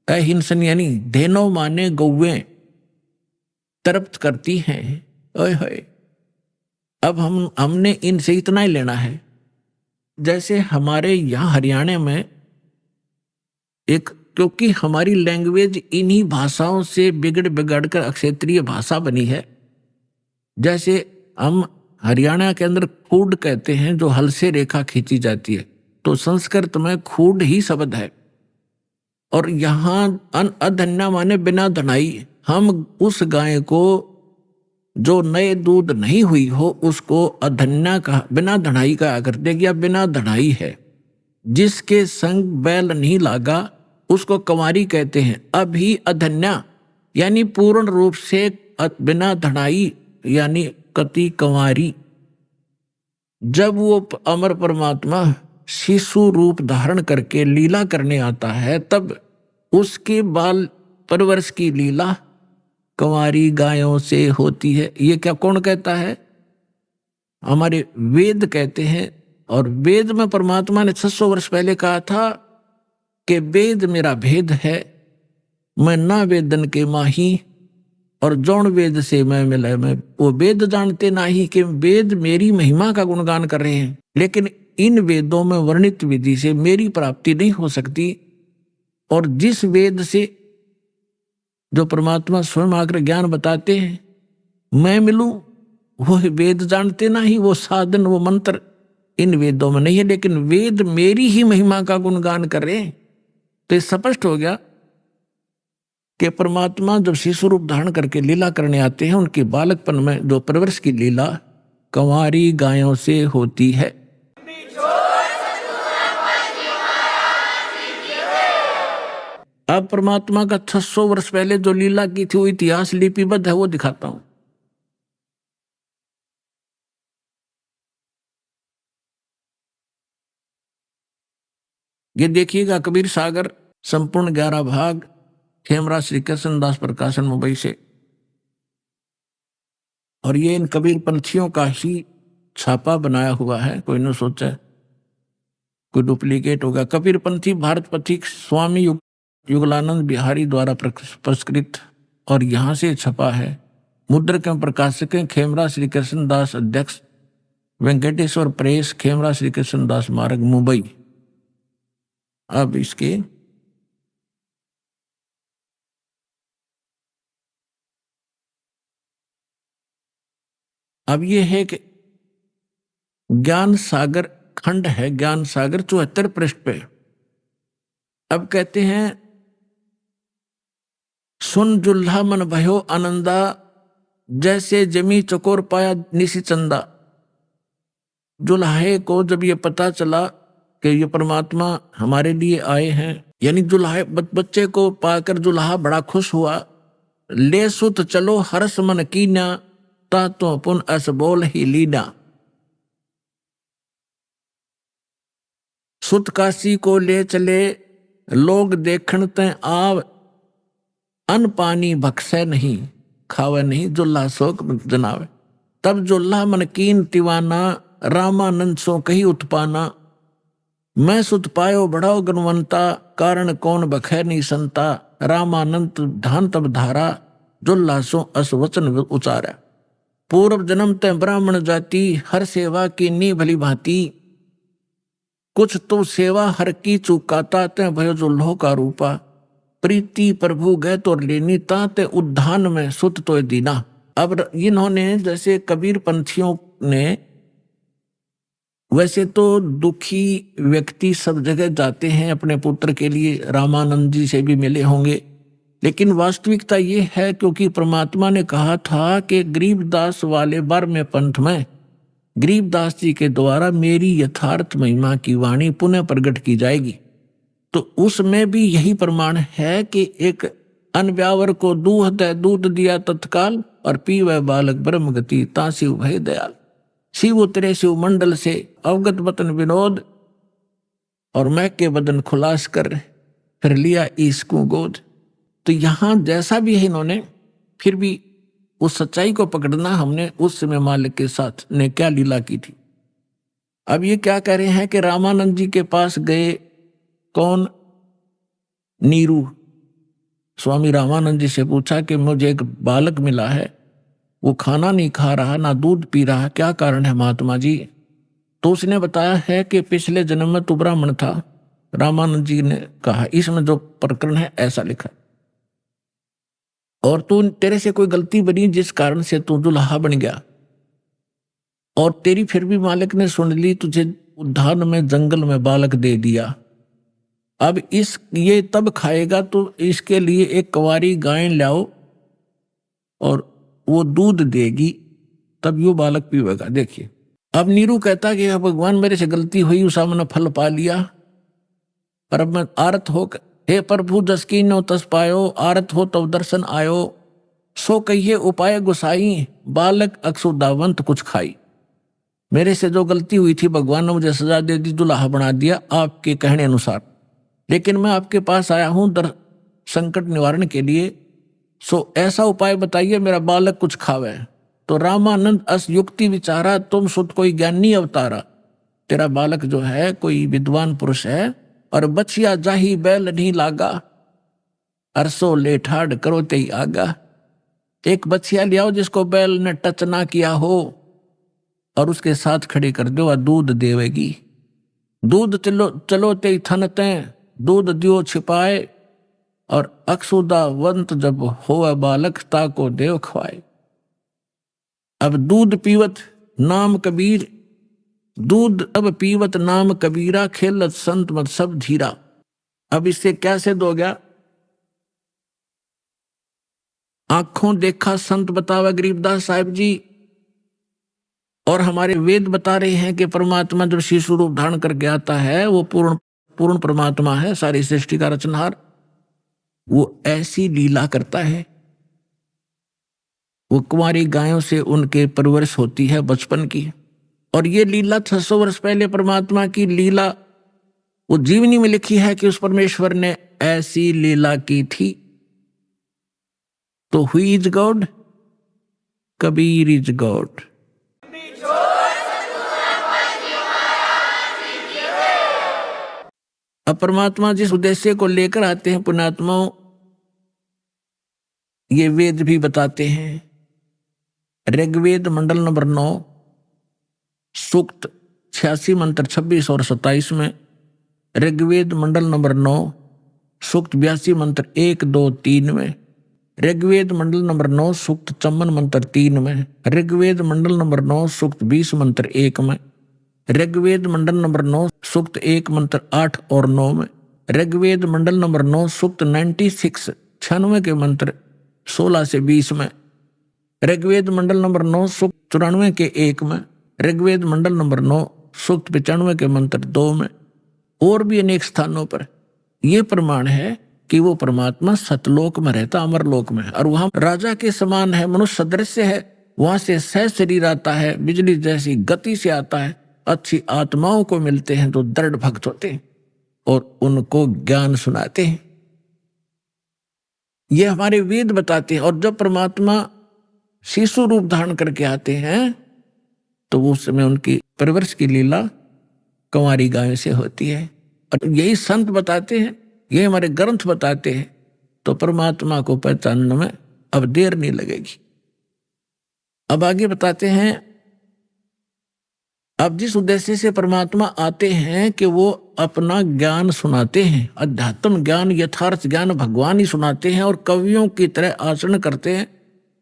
अहिंसन यानी धेनो माने गौवें तृप्त करती हैं। ओए होए, अब हमने इनसे इतना ही लेना है। जैसे हमारे यहाँ हरियाणा में एक, क्योंकि हमारी लैंग्वेज इन्हीं भाषाओं से बिगड़ बिगड़ कर क्षेत्रीय भाषा बनी है। जैसे हम हरियाणा के अंदर खूड कहते हैं, जो हल से रेखा खींची जाती है, तो संस्कृत में खूड ही शब्द है। और यहाँ अधन्या माने बिना धनाई, हम उस गाय को जो नए दूध नहीं हुई हो उसको अधन्या का, बिना धनाई का करते कि बिना धनाई है। जिसके संग बैल नहीं लागा उसको कंवारी कहते हैं। अभी अधन्या यानी पूर्ण रूप से बिना धनाई यानी कति कंवारी। जब वो अमर परमात्मा शिशु रूप धारण करके लीला करने आता है, तब उसके बाल परवरिश की लीला कंवारी गायों से होती है। ये क्या कौन कहता है? हमारे वेद कहते हैं। और वेद में परमात्मा ने 600 वर्ष पहले कहा था कि वेद मेरा भेद है, मैं ना वेदन के माही, और जौन वेद से मैं मिला, मैं वो वेद जानते नहीं कि वेद मेरी महिमा का गुणगान कर रहे हैं, लेकिन इन वेदों में वर्णित विधि से मेरी प्राप्ति नहीं हो सकती। और जिस वेद से जो परमात्मा स्वयं आकर ज्ञान बताते हैं मैं मिलूं, वो वेद जानते नहीं, वो साधन वो मंत्र इन वेदों में नहीं है, लेकिन वेद मेरी ही महिमा का गुणगान कर रहे हैं। तो स्पष्ट हो गया कि परमात्मा जब शिशु रूप धारण करके लीला करने आते हैं, उनके बालकपन में जो परवरिश की लीला कंवारी गायों से होती है। अब परमात्मा का 600 वर्ष पहले जो लीला की थी वो इतिहास लिपिबद्ध है, वो दिखाता हूं। ये देखिएगा कबीर सागर संपूर्ण 11 भाग, खेमराज श्री कृष्ण दास प्रकाशन मुंबई से। और ये इन कबीर पंथियों का ही छापा बनाया हुआ है, कोई न सोचा कोई डुप्लीकेट होगा। कबीर पंथी भारत पथिक स्वामी युगलानंद बिहारी द्वारा पुरस्कृत, और यहां से छपा है। मुद्रक एवं प्रकाशक खेमराज श्री कृष्ण दास, अध्यक्ष वेंकटेश्वर प्रेस, खेमराज श्री कृष्ण दास मार्ग, मुंबई। अब इसके अब ये है कि ज्ञान सागर खंड है, ज्ञान सागर 74 पृष्ठ पे। अब कहते हैं, सुन जुल्हा मन भयो आनंदा, जैसे जमी चकोर पाया निशी चंदा। जुल्हे को जब ये पता चला कि ये परमात्मा हमारे लिए आए हैं, यानी जुल्हा बच्चे को पाकर जुल्हा बड़ा खुश हुआ। ले सुत चलो हर्ष मन कीना, ता तो पुन अस बोल ही लीना। सुत काशी को ले चले, लोग देखण ते आव, अन पानी भक्से नहीं, खावे नहीं, जुल्हा शोक जनावे। तब जुल्हा मन कीन तिवाना, रामानंद सो कही उत्पाना। मैं सुत पायो बढ़ाओ गुणवंता, कारण कौन बखै नहीं संता। रामानंद धान तब धारा, जुल्हा सो अस वचन उचारा। पूर्व जन्म ते ब्राह्मण जाति, हर सेवा की नी भली भांति। कुछ तो सेवा हर की चुकाता, ते भयो जुल्हो का रूपा। प्रीति प्रभु गए तो लेनी, ता ते उद्धान में सुत तो दीना। अब इन्होंने, जैसे कबीर पंथियों ने, वैसे तो दुखी व्यक्ति सब जगह जाते हैं अपने पुत्र के लिए, रामानंद जी से भी मिले होंगे, लेकिन वास्तविकता ये है क्योंकि परमात्मा ने कहा था कि गरीबदास वाले 12वें पंथ में गरीबदास जी के द्वारा मेरी यथार्थ महिमा की वाणी पुनः प्रकट की जाएगी। तो उसमें भी यही प्रमाण है कि एक अनव्यावर को दूध दिया तत्काल, और पीवे बालक ब्रह्म गति, ताशिव भय दयाल। शिव उतरे शिव मंडल से, अवगत वतन विनोद, और मैं के बदन खुलास कर, फिर लिया इसको गोद। तो यहां जैसा भी है इन्होंने, फिर भी उस सच्चाई को पकड़ना हमने, उस समय मालिक के साथ ने क्या लीला की थी। अब ये क्या कह रहे हैं कि रामानंद जी के पास गए कौन? नीरू। स्वामी रामानंद जी से पूछा कि मुझे एक बालक मिला है, वो खाना नहीं खा रहा, ना दूध पी रहा, क्या कारण है महात्मा जी? तो उसने बताया है कि पिछले जन्म में तू ब्राह्मण था। रामानंद जी ने कहा इसमें जो प्रकरण है ऐसा लिखा, और तू तेरे से कोई गलती बनी जिस कारण से तू दुल्हा बन गया, और तेरी फिर भी मालिक ने सुन ली, तुझे उद्यान में जंगल में बालक दे दिया। अब ये तब खाएगा तो इसके लिए एक कुंवारी गाय लाओ और वो दूध देगी, तब यो बालक पीवेगा। देखिए, अब नीरू कहता कि भगवान मेरे से गलती हुई, उसा मैंने फल पा लिया, पर अब मैं आरत हो, हे प्रभु जस कीन्यो तस पायो, आरत हो तब दर्शन आयो, सो कहिए उपाय गुसाई, बालक अक्षुदावंत कुछ खाई। मेरे से जो गलती हुई थी भगवान ने मुझे सजा दे दी, दुल्हा बना दिया आपके कहने अनुसार, लेकिन मैं आपके पास आया हूं संकट निवारण के लिए, सो ऐसा उपाय बताइए मेरा बालक कुछ खावे। तो रामानंद अस युक्ति विचारा, तुम सुत कोई ज्ञानी अवतारा, तेरा बालक जो है कोई विद्वान पुरुष है, और बचिया जाही बैल नहीं लागा, अरसो ले ठाड़ करो ते आगा। एक बचिया लियाओ जिसको बैल ने टच ना किया हो, और उसके साथ खड़ी कर दो, दूध देवेगी। दूध चलो ते थन ते, दूध दियो छिपाए, और अक्षुदावंत जब होवे बालक, ताको देव खवाए। अब दूध पीवत नाम कबीर, दूध अब पीवत नाम कबीरा, खेलत संत मत सब धीरा। अब इससे क्या सिद्ध हो गया? आंखों देखा संत बतावे गरीबदास साहिब जी, और हमारे वेद बता रहे हैं कि परमात्मा जब शिशु रूप धारण करके आता है वो पूर्ण परमात्मा है, सारी सृष्टि का रचनहार। वो ऐसी लीला करता है, वो कुंवारी गायों से उनके परवरिश होती है बचपन की, और ये लीला 600 वर्ष पहले परमात्मा की लीला वो जीवनी में लिखी है कि उस परमेश्वर ने ऐसी लीला की थी। तो who is God? Kabir is God. अब परमात्मा जिस उद्देश्य को लेकर आते हैं पुण्यात्माओं, ये वेद भी बताते हैं। ऋग्वेद मंडल नंबर 9 सूक्त 86 मंत्र 26 और 27 में, ऋग्वेद मंडल नंबर 9 सूक्त 82 मंत्र 1, 2, 3 में, ऋग्वेद मंडल नंबर 9 सूक्त 54 मंत्र 3 में, ऋग्वेद मंडल नंबर 9 सूक्त 20 मंत्र 1 में, ऋग्वेद मंडल नंबर 9 सूक्त 1 मंत्र 8 और 9 में, ऋग्वेद मंडल नंबर 9 सूक्त 96 के मंत्र 16 से 20 में, ऋग्वेद मंडल नंबर 9 सूक्त 94 के 1 में, ऋग्वेद मंडल नंबर 9 सूक्त 95 के मंत्र 2 में, और भी अनेक स्थानों पर यह प्रमाण है कि वो परमात्मा सतलोक में रहता, अमरलोक में, और वहां राजा के समान है, मनुष्य सदृश्य है, वहां से सह शरीर आता है, बिजली जैसी गति से आता है, अच्छी आत्माओं को मिलते हैं तो दृढ़ भक्त होते हैं और उनको ज्ञान सुनाते हैं। ये हमारे वेद बताते हैं। और जब परमात्मा शिशु रूप धारण करके आते हैं तो उस समय उनकी परवरिश की लीला कुंवारी गायों से होती है, और यही संत बताते हैं, यही हमारे ग्रंथ बताते हैं। तो परमात्मा को पहचानने में अब देर नहीं लगेगी। अब आगे बताते हैं, अब जिस उद्देश्य से परमात्मा आते हैं कि वो अपना ज्ञान सुनाते हैं, अध्यात्म ज्ञान, यथार्थ ज्ञान भगवान ही सुनाते हैं, और कवियों की तरह आचरण करते हैं,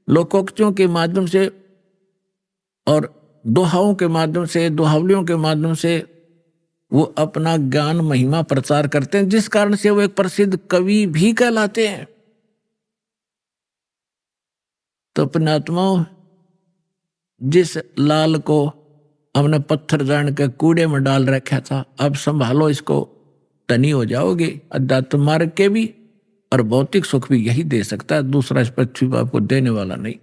लोकोक्तियों के माध्यम से और दोहाओं के माध्यम से, दोहावलियों के माध्यम से वो अपना ज्ञान महिमा प्रचार करते हैं, जिस कारण से वो एक प्रसिद्ध कवि भी कहलाते हैं। तो पुण्यात्माओं, जिस लाल को हमने पत्थर जान के कूड़े में डाल रखा था, अब संभालो इसको, धनी हो जाओगे अध्यात्म मार्ग के भी, और भौतिक सुख भी यही दे सकता है, दूसरा इस पृथ्वी पर आपको देने वाला नहीं।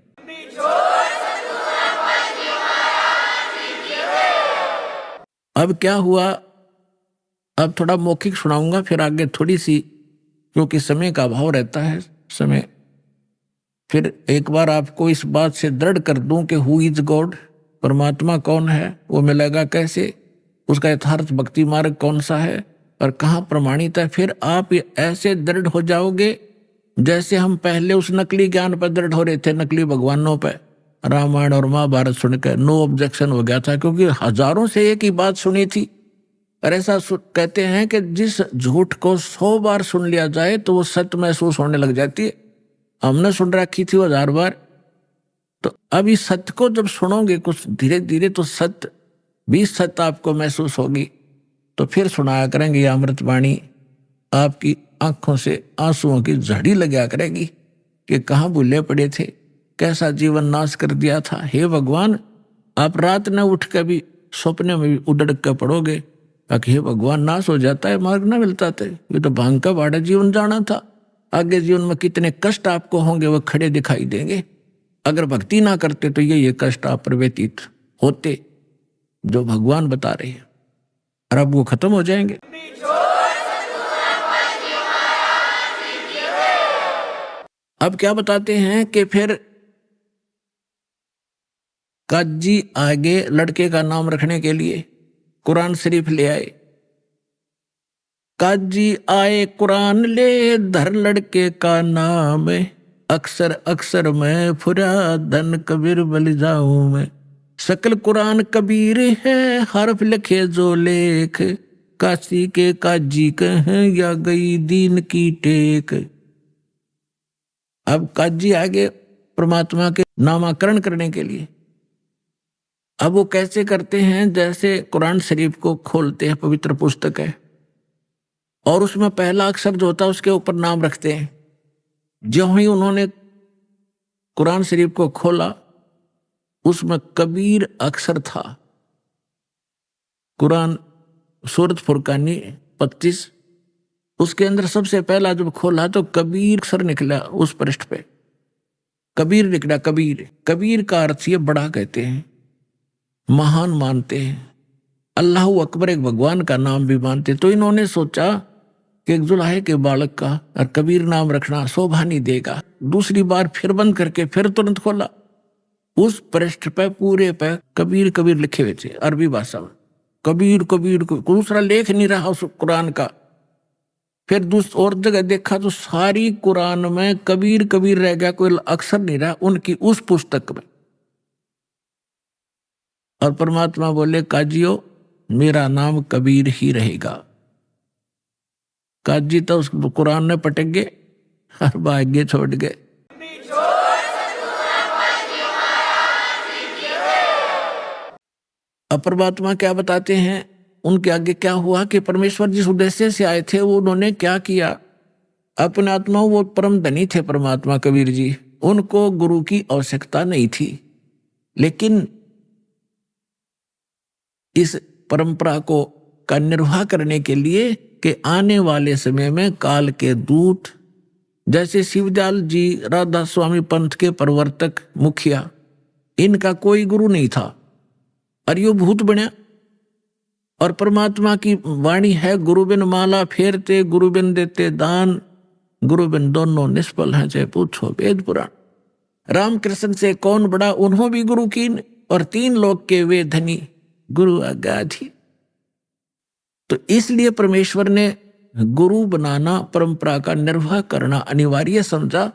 अब क्या हुआ, अब थोड़ा मौखिक सुनाऊंगा, फिर आगे थोड़ी सी, क्योंकि समय का अभाव रहता है, समय फिर एक बार आपको इस बात से दृढ़ कर दूं कि हु इज गॉड, परमात्मा कौन है, वो मिलेगा कैसे। उसका यथार्थ भक्ति मार्ग कौन सा है और कहाँ प्रमाणित है। फिर आप ऐसे दृढ़ हो जाओगे जैसे हम पहले उस नकली ज्ञान पर दृढ़ हो रहे थे, नकली भगवानों पर। रामायण और महाभारत सुनकर नो ऑब्जेक्शन हो गया था, क्योंकि हजारों से एक ही बात सुनी थी। और ऐसा कहते हैं कि जिस झूठ को 100 बार सुन लिया जाए तो वो सत्य महसूस होने लग जाती है। हमने सुन रखी थी वो 1000 बार। तो अब इस सत्य को जब सुनोगे कुछ धीरे धीरे तो सत्य भी सत्य आपको महसूस होगी। तो फिर सुनाया करेंगे ये अमृतवाणी, आपकी आंखों से आंसुओं की झड़ी लगा करेगी कि कहाँ भूले पड़े थे, कैसा जीवन नाश कर दिया था। हे भगवान, आप रात न उठ कर भी सपने में भी उड़क कर पड़ोगे कि हे भगवान, नाश हो जाता है, मार्ग ना मिलता था, ये तो भांग का बाड़ा जीवन जाना था। आगे जीवन में कितने कष्ट आपको होंगे वो खड़े दिखाई देंगे। अगर भक्ति ना करते तो ये कष्ट आप पर व्यतीत होते जो भगवान बता रहे हैं, और अब वो खत्म हो जाएंगे। अब क्या बताते हैं कि फिर काजी आगे लड़के का नाम रखने के लिए कुरान शरीफ ले आए। काजी आए कुरान ले, धर लड़के का नाम, अक्सर अक्सर मैं फुरादन कबीर बल जाऊं मैं। सकल कुरान कबीर है, हरफ लिखे जो लेख, काशी के काजी कहें या गई दीन की टेक। अब काजी आगे परमात्मा के नामाकरण करने के लिए, अब वो कैसे करते हैं, जैसे कुरान शरीफ को खोलते हैं, पवित्र पुस्तक है, और उसमें पहला अक्षर जो होता है उसके ऊपर नाम रखते हैं। जो ही उन्होंने कुरान शरीफ को खोला उसमें कबीर अक्षर था। कुरान सूरत फुरकानी 25, उसके अंदर सबसे पहला जब खोला तो कबीर अक्षर निकला उस पृष्ठ पे, कबीर निकला। कबीर, कबीर का अर्थ ये बड़ा कहते हैं, महान मानते हैं, अल्लाह अकबर एक भगवान का नाम भी मानते। तो इन्होंने सोचा कि एक जुलाहे के बालक का और कबीर नाम रखना शोभा नहीं देगा। दूसरी बार फिर बंद करके फिर तुरंत खोला, उस पृष्ठ पे पूरे पे कबीर कबीर लिखे हुए थे अरबी भाषा में, कबीर कबीर, दूसरा लेख नहीं रहा उस कुरान का। फिर दूसरी और जगह देखा तो सारी कुरान में कबीर कबीर रह गया, कोई अक्षर नहीं रहा उनकी उस पुस्तक में। और परमात्मा बोले काजियो मेरा नाम कबीर ही रहेगा। काजी तो उस कुरान ने पटक गए और भाग्य छोड़ गए। अब परमात्मा क्या बताते हैं, उनके आगे क्या हुआ कि परमेश्वर जिस उद्देश्य से आए थे वो उन्होंने क्या किया। अपने आत्मा वो परम धनी थे परमात्मा कबीर जी, उनको गुरु की आवश्यकता नहीं थी, लेकिन इस परंपरा को का निर्वाह करने के लिए कि आने वाले समय में काल के दूत जैसे शिवदयाल जी राधा स्वामी पंथ के प्रवर्तक मुखिया, इनका कोई गुरु नहीं था और यो भूत बना। और परमात्मा की वाणी है, गुरु बिन माला फेरते, गुरु बिन देते दान, गुरु बिन दोनों निष्फल हैं, चाहे पूछो वेद पुराण। रामकृष्ण से कौन बड़ा, उन्हों भी गुरु कीन, और 3 लोक के वे धनी गुरु अगाधी। तो इसलिए परमेश्वर ने गुरु बनाना, परंपरा का निर्वाह करना अनिवार्य समझा।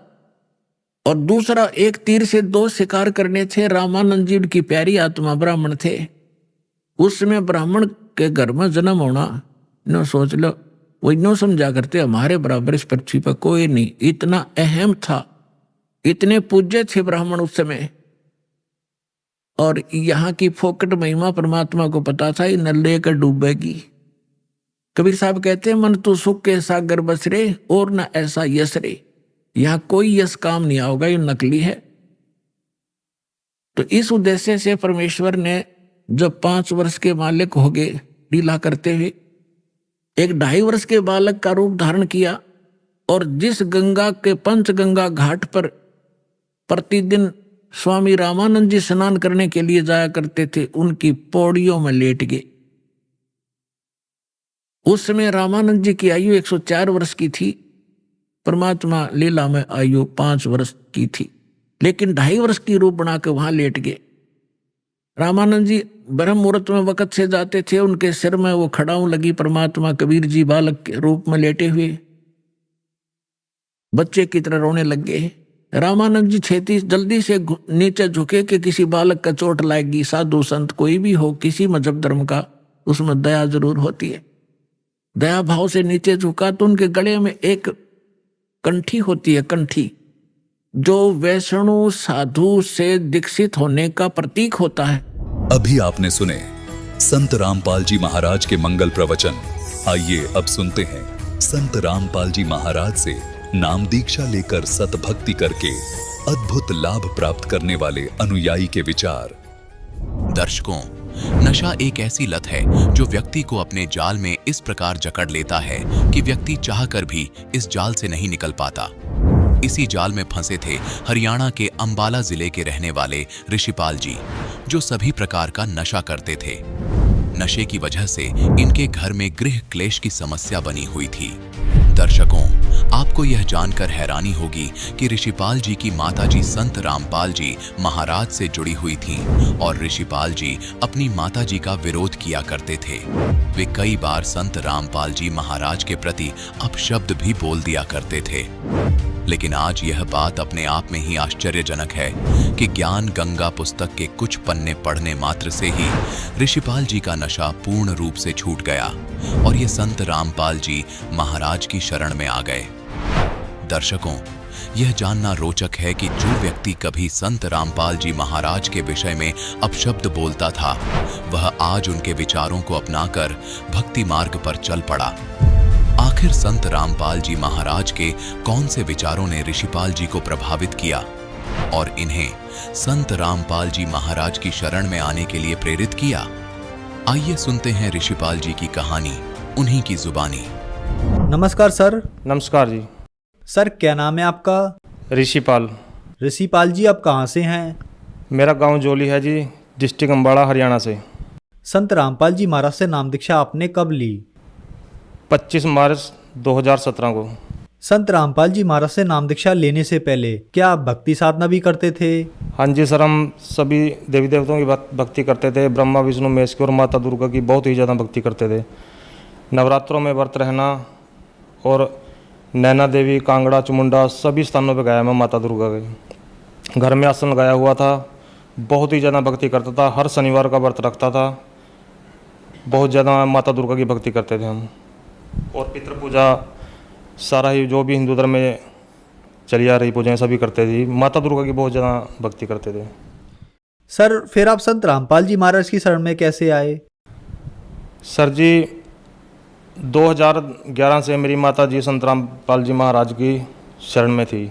और दूसरा, एक तीर से 2 शिकार करने थे। रामानंद जी की प्यारी आत्मा ब्राह्मण थे, उस समय ब्राह्मण के घर में जन्म होना, नो सोच लो, वो नो समझा करते हमारे बराबर इस पृथ्वी पर कोई नहीं, इतना अहम था, इतने पूज्य थे ब्राह्मण उस समय। और यहाँ की फोकट महिमा परमात्मा को पता था, ये न लेकर डूबेगी। कबीर साहब कहते हैं, मन तो सुख के सागर बसरे और न ऐसा यश रे, यहाँ कोई यश काम नहीं आओगा, ये नकली है। तो इस उद्देश्य से परमेश्वर ने जब 5 वर्ष के मालिक हो गए लीला करते हुए, एक 2.5 वर्ष के बालक का रूप धारण किया, और जिस गंगा के पंचगंगा घाट पर प्रतिदिन स्वामी रामानंद जी स्नान करने के लिए जाया करते थे, उनकी पौड़ियों में लेट गए। उस समय रामानंद जी की आयु 104 वर्ष की थी, परमात्मा लीला में आयु 5 वर्ष की थी, लेकिन 2.5 वर्ष की रूप बना के वहां लेट गए। रामानंद जी ब्रह्म मुहूर्त में वक़्त से जाते थे, उनके सिर में वो खड़ाऊं लगी परमात्मा, कबीर जी बालक के रूप में लेटे हुए बच्चे की तरह रोने लग गए। रामानंद जी छेती जल्दी से नीचे झुके कि किसी बालक का चोट लाएगी। साधु संत कोई भी हो, किसी मजहब धर्म का, उसमें दया जरूर होती है। दया भाव से नीचे झुका तो उनके गले में एक कंठी होती है, कंठी, जो वैष्णु साधु से दीक्षित होने का प्रतीक होता है। अभी आपने सुने संत रामपाल जी महाराज के मंगल प्रवचन। आइए अब सुनते हैं संत रामपाल जी महाराज से नाम दीक्षा लेकर सतभक्ति करके अद्भुत लाभ प्राप्त करने वाले अनुयायी के विचार। दर्शकों, नशा एक ऐसी लत है जो व्यक्ति को अपने जाल में इस प्रकार जकड़ लेता है कि व्यक्ति चाहकर भी इस जाल से नहीं निकल पाता। इसी जाल में फंसे थे हरियाणा के अंबाला जिले के रहने वाले ऋषिपाल जी, जो सभी प्रकार का नशा करते थे। नशे की वजह से इनके घर में गृह क्लेश की समस्या बनी हुई थी। दर्शकों, आपको यह जानकर हैरानी होगी कि ऋषिपाल जी की माताजी संत रामपाल जी महाराज से जुड़ी हुई थीं और ऋषिपाल जी अपनी माताजी का विरोध किया करते थे। वे कई बार संत रामपाल जी महाराज के प्रति अपशब्द भी बोल दिया करते थे। लेकिन आज यह बात अपने आप में ही आश्चर्यजनक है कि ज्ञान गंगा पुस्तक के कुछ पन्ने पढ़ने मात्र से ही ऋषिपाल जी का नशा पूर्ण रूप से छूट गया और ये संत रामपाल जी महाराज की शरण में आ गए। दर्शकों, यह जानना रोचक है कि जो व्यक्ति कभी संत रामपाल जी महाराज के विषय में अपशब्द बोलता था, वह आज उनके विचारों को अपनाकर भक्ति मार्ग पर चल पड़ा। आखिर संत रामपाल जी महाराज के कौन से विचारों ने ऋषिपाल जी को प्रभावित किया और इन्हें संत रामपाल जी महाराज की शरण में आने के लिए प्रेरित किया? आइए सुनते हैं ऋषिपाल जी की कहानी उन्हीं की जुबानी। नमस्कार सर। नमस्कार जी। सर, क्या नाम है आपका? ऋषिपाल। ऋषिपाल जी, आप कहाँ से हैं? मेरा गांव जोली है जी, डिस्ट्रिक्ट अम्बाड़ा, हरियाणा से। संत रामपाल जी महाराज से नाम दीक्षा आपने कब ली? 25 मार्च 2017 को। संत रामपाल जी महाराज से नाम दीक्षा लेने से पहले क्या आप भक्ति साधना भी करते थे? हाँ जी सर, हम सभी देवी देवताओं की भक्ति करते थे। ब्रह्मा विष्णु महेश की और माता दुर्गा की बहुत ही ज़्यादा भक्ति करते थे। नवरात्रों में व्रत रहना और नैना देवी, कांगड़ा, चमुंडा सभी स्थानों पर गया मैं माता दुर्गा के। घर में आसन लगाया हुआ था, बहुत ही ज़्यादा भक्ति करता था। हर शनिवार का व्रत रखता था। बहुत ज़्यादा माता दुर्गा की भक्ति करते थे हम। और पितृ पूजा सारा ही जो भी हिंदू धर्म में चली आ रही पूजाएं सभी करते थे। माता दुर्गा की बहुत ज़्यादा भक्ति करते थे। सर, फिर आप संत रामपाल जी महाराज की शरण में कैसे आए? सर जी, 2011 से मेरी माता जी संत रामपाल जी महाराज की शरण में थी,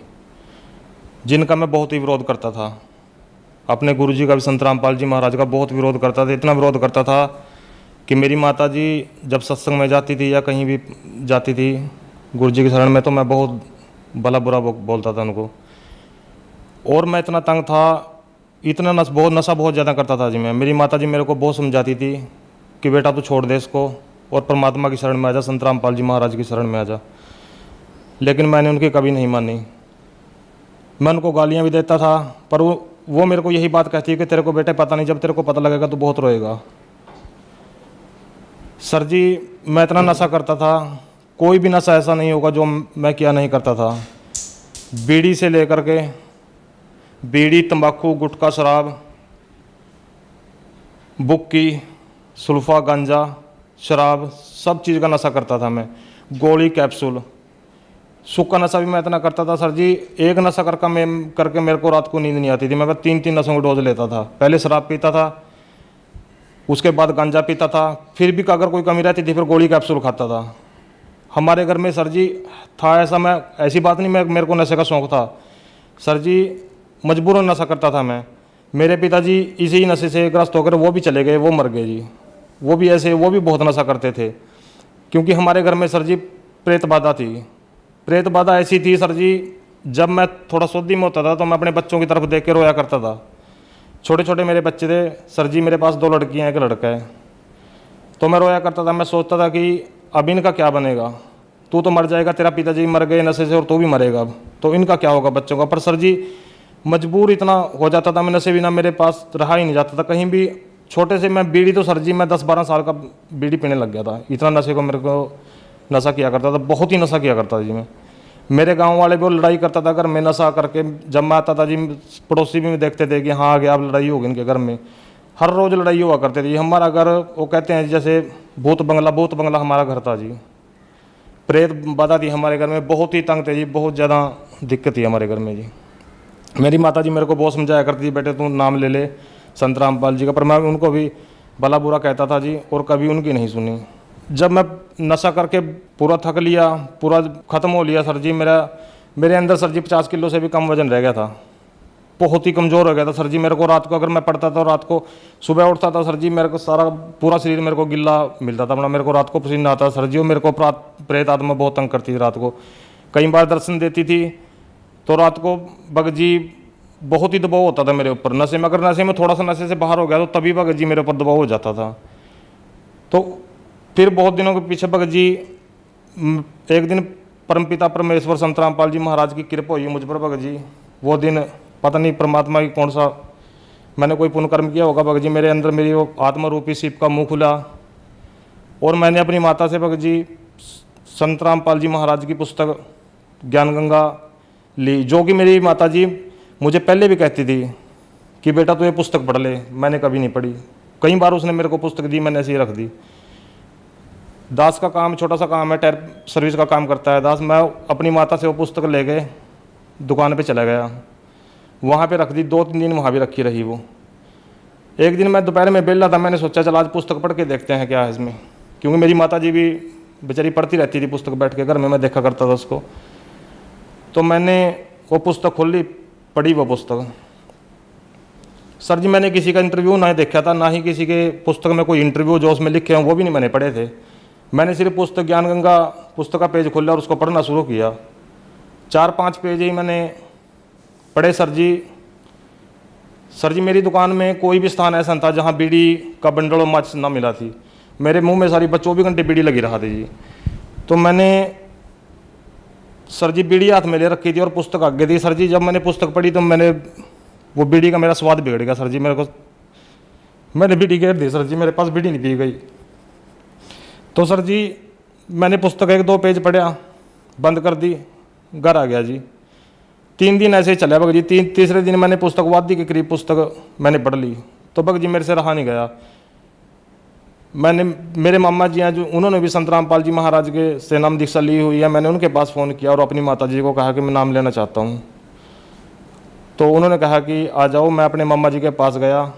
जिनका मैं बहुत ही विरोध करता था। अपने गुरु जी का भी, संत रामपाल जी महाराज का बहुत विरोध करता था। इतना विरोध करता था कि मेरी माता जी जब सत्संग में जाती थी या कहीं भी जाती थी गुरु जी की शरण में, तो मैं बहुत भला बुरा बोलता था उनको। और मैं इतना तंग था, इतना नशा बहुत ज़्यादा करता था जी मैं। मेरी माता जी मेरे को बहुत समझाती थी कि बेटा तू छोड़ दे इसको और परमात्मा की शरण में आ जा, संत रामपाल जी महाराज की शरण में आ जा। लेकिन मैंने उनकी कभी नहीं मानी। मैं उनको गालियाँ भी देता था, पर वो मेरे को यही बात कहती है कि तेरे को बेटे पता नहीं, जब तेरे को पता लगेगा तो बहुत रोएगा। सर जी, मैं इतना नशा करता था, कोई भी नशा ऐसा नहीं होगा जो मैं किया नहीं करता था। बीड़ी से लेकर के बीड़ी, तंबाकू, गुटखा, शराब, बुक्की, सुल्फा, गांजा, शराब, सब चीज़ का नशा करता था मैं। गोली, कैप्सूल, सूखा नशा भी मैं इतना करता था सर जी। एक नशा करके मेरे को रात को नींद नहीं आती थी। मैं 3-3 नशों की डोज लेता था। पहले शराब पीता था, उसके बाद गांजा पीता था, फिर भी अगर कोई कमी रहती थी फिर गोली, कैप्सूल खाता था। हमारे घर में सर जी था ऐसा, मैं ऐसी बात नहीं मेरे को नशे का शौक़ था सर जी, मजबूरन नशा करता था मैं। मेरे पिताजी इसी नशे से ग्रस्त होकर वो भी चले गए, वो मर गए जी। वो भी बहुत नशा करते थे, क्योंकि हमारे घर में सर जी प्रेत बाधा थी। प्रेत बाधा ऐसी थी सर जी, जब मैं थोड़ा सोदी में होता था तो मैं अपने बच्चों की तरफ देख के रोया करता था। छोटे छोटे मेरे बच्चे थे सर जी, मेरे पास 2 लड़कियाँ, 1 लड़का है, तो मैं रोया करता था। मैं सोचता था कि अब इनका क्या बनेगा, तू तो मर जाएगा, तेरा पिताजी मर गए नशे से और तू भी मरेगा, अब तो इनका क्या होगा बच्चों का। पर सर जी मजबूर इतना हो जाता था, मैं नशे बिना मेरे पास रहा ही नहीं जाता था कहीं भी। छोटे से मैं बीड़ी तो सर जी मैं 10-12 साल का बीड़ी पीने लग गया था, इतना नशे को मेरे को नशा किया करता था, बहुत ही नशा किया करता था जी मैं। मेरे गांव वाले भी वो लड़ाई करता था अगर मैं नशा करके जब मैं आता था जी, पड़ोसी भी देखते थे कि हाँ आ गया अब लड़ाई होगी इनके घर में। हर रोज़ लड़ाई हुआ करती थी। हमारा घर वो कहते हैं जैसे भूत बंगला हमारा घर था जी। प्रेत बाधा थी हमारे घर में, बहुत ही तंग थे जी, बहुत ज़्यादा दिक्कत थी हमारे घर में जी। मेरी माता जी मेरे को बहुत समझाया करती थी, बेटे तू नाम ले ले संत रामपाल जी का, पर मैं उनको भी भला बुरा कहता था जी और कभी उनकी नहीं सुनी। जब मैं नशा करके पूरा थक लिया, पूरा ख़त्म हो लिया सर जी, मेरे अंदर सर जी 50 किलो से भी कम वजन रह गया था, बहुत ही कमज़ोर हो गया था सर जी। मेरे को रात को अगर मैं पढ़ता था, रात को सुबह उठता था सर जी, मेरे को सारा पूरा शरीर मेरे को गिल्ला मिलता था, मेरे को रात को पसीना आता सर जी। और मेरे को प्रेत आत्मा बहुत तंग करती थी रात को, कई बार दर्शन देती थी तो रात को भगत जी बहुत ही दबाव होता था मेरे ऊपर। नशे में अगर नशे में थोड़ा सा नशे से बाहर हो गया तो तभी भगत जी मेरे ऊपर दबाव हो जाता था। तो फिर बहुत दिनों के पीछे भगत जी एक दिन परमपिता परमेश्वर संत रामपाल जी महाराज की कृपा हुई मुझ पर भगत जी। वो दिन पता नहीं परमात्मा की कौन सा मैंने कोई पुण्य कर्म किया होगा भगत जी, मेरे अंदर मेरी वो आत्मा रूपी शिव का मुंह खुला और मैंने अपनी माता से भगत जी संत रामपाल जी महाराज की पुस्तक ज्ञान गंगा ली, जो कि मेरी माता जी मुझे पहले भी कहती थी कि बेटा तू ये पुस्तक पढ़ ले। मैंने कभी नहीं पढ़ी, कई बार उसने मेरे को पुस्तक दी, मैंने ऐसे ही रख दी। दास का काम छोटा सा काम है, टायर सर्विस का काम करता है दास। मैं अपनी माता से वो पुस्तक ले गए दुकान पे चला गया, वहाँ पे रख दी, 2-3 दिन वहाँ भी रखी रही वो। एक दिन मैं दोपहर में बेला था, मैंने सोचा चल आज पुस्तक पढ़ के देखते हैं क्या है इसमें, क्योंकि मेरी माता जी भी बेचारी पढ़ती रहती थी पुस्तक बैठ के घर में, मैं देखा करता था उसको। तो मैंने वो पुस्तक खोली, पढ़ी वो पुस्तक। सर जी मैंने किसी का इंटरव्यू ना देखा था, ना ही किसी के पुस्तक में कोई इंटरव्यू जो उसमें लिखे हों वो भी नहीं मैंने पढ़े थे। मैंने सिर्फ पुस्तक ज्ञान गंगा पुस्तक का पेज खोला और उसको पढ़ना शुरू किया। 4-5 पेज ही मैंने पढ़े सर जी मेरी दुकान में कोई भी स्थान ऐसा था जहाँ बीड़ी का बंडल और माचिस ना मिला थी। मेरे मुंह में सारी 24 घंटे बीड़ी लगी रहा थी जी। तो मैंने सर जी बीड़ी हाथ में ले रखी थी और पुस्तक आगे थी सर जी। जब मैंने पुस्तक पढ़ी तो मैंने वो बीड़ी का मेरा स्वाद बिगड़ गया सर जी। मैंने बीड़ी घेर दी सर जी, मेरे पास बीड़ी नहीं पी गई। तो सर जी मैंने पुस्तक 1-2 पेज पढ़ा, बंद कर दी, घर आ गया जी। 3 दिन ऐसे ही चला भगत जी। तीसरे दिन मैंने पुस्तक वादी के करीब पुस्तक मैंने पढ़ ली, तो भगत जी मेरे से रहा नहीं गया। मेरे मामा जी हैं जो उन्होंने भी संत रामपाल जी महाराज के से नाम दीक्षा ली हुई है, मैंने उनके पास फ़ोन किया और अपनी माता जी को कहा कि मैं नाम लेना चाहता हूँ। तो उन्होंने कहा कि आ जाओ। मैं अपने मामा जी के पास गया,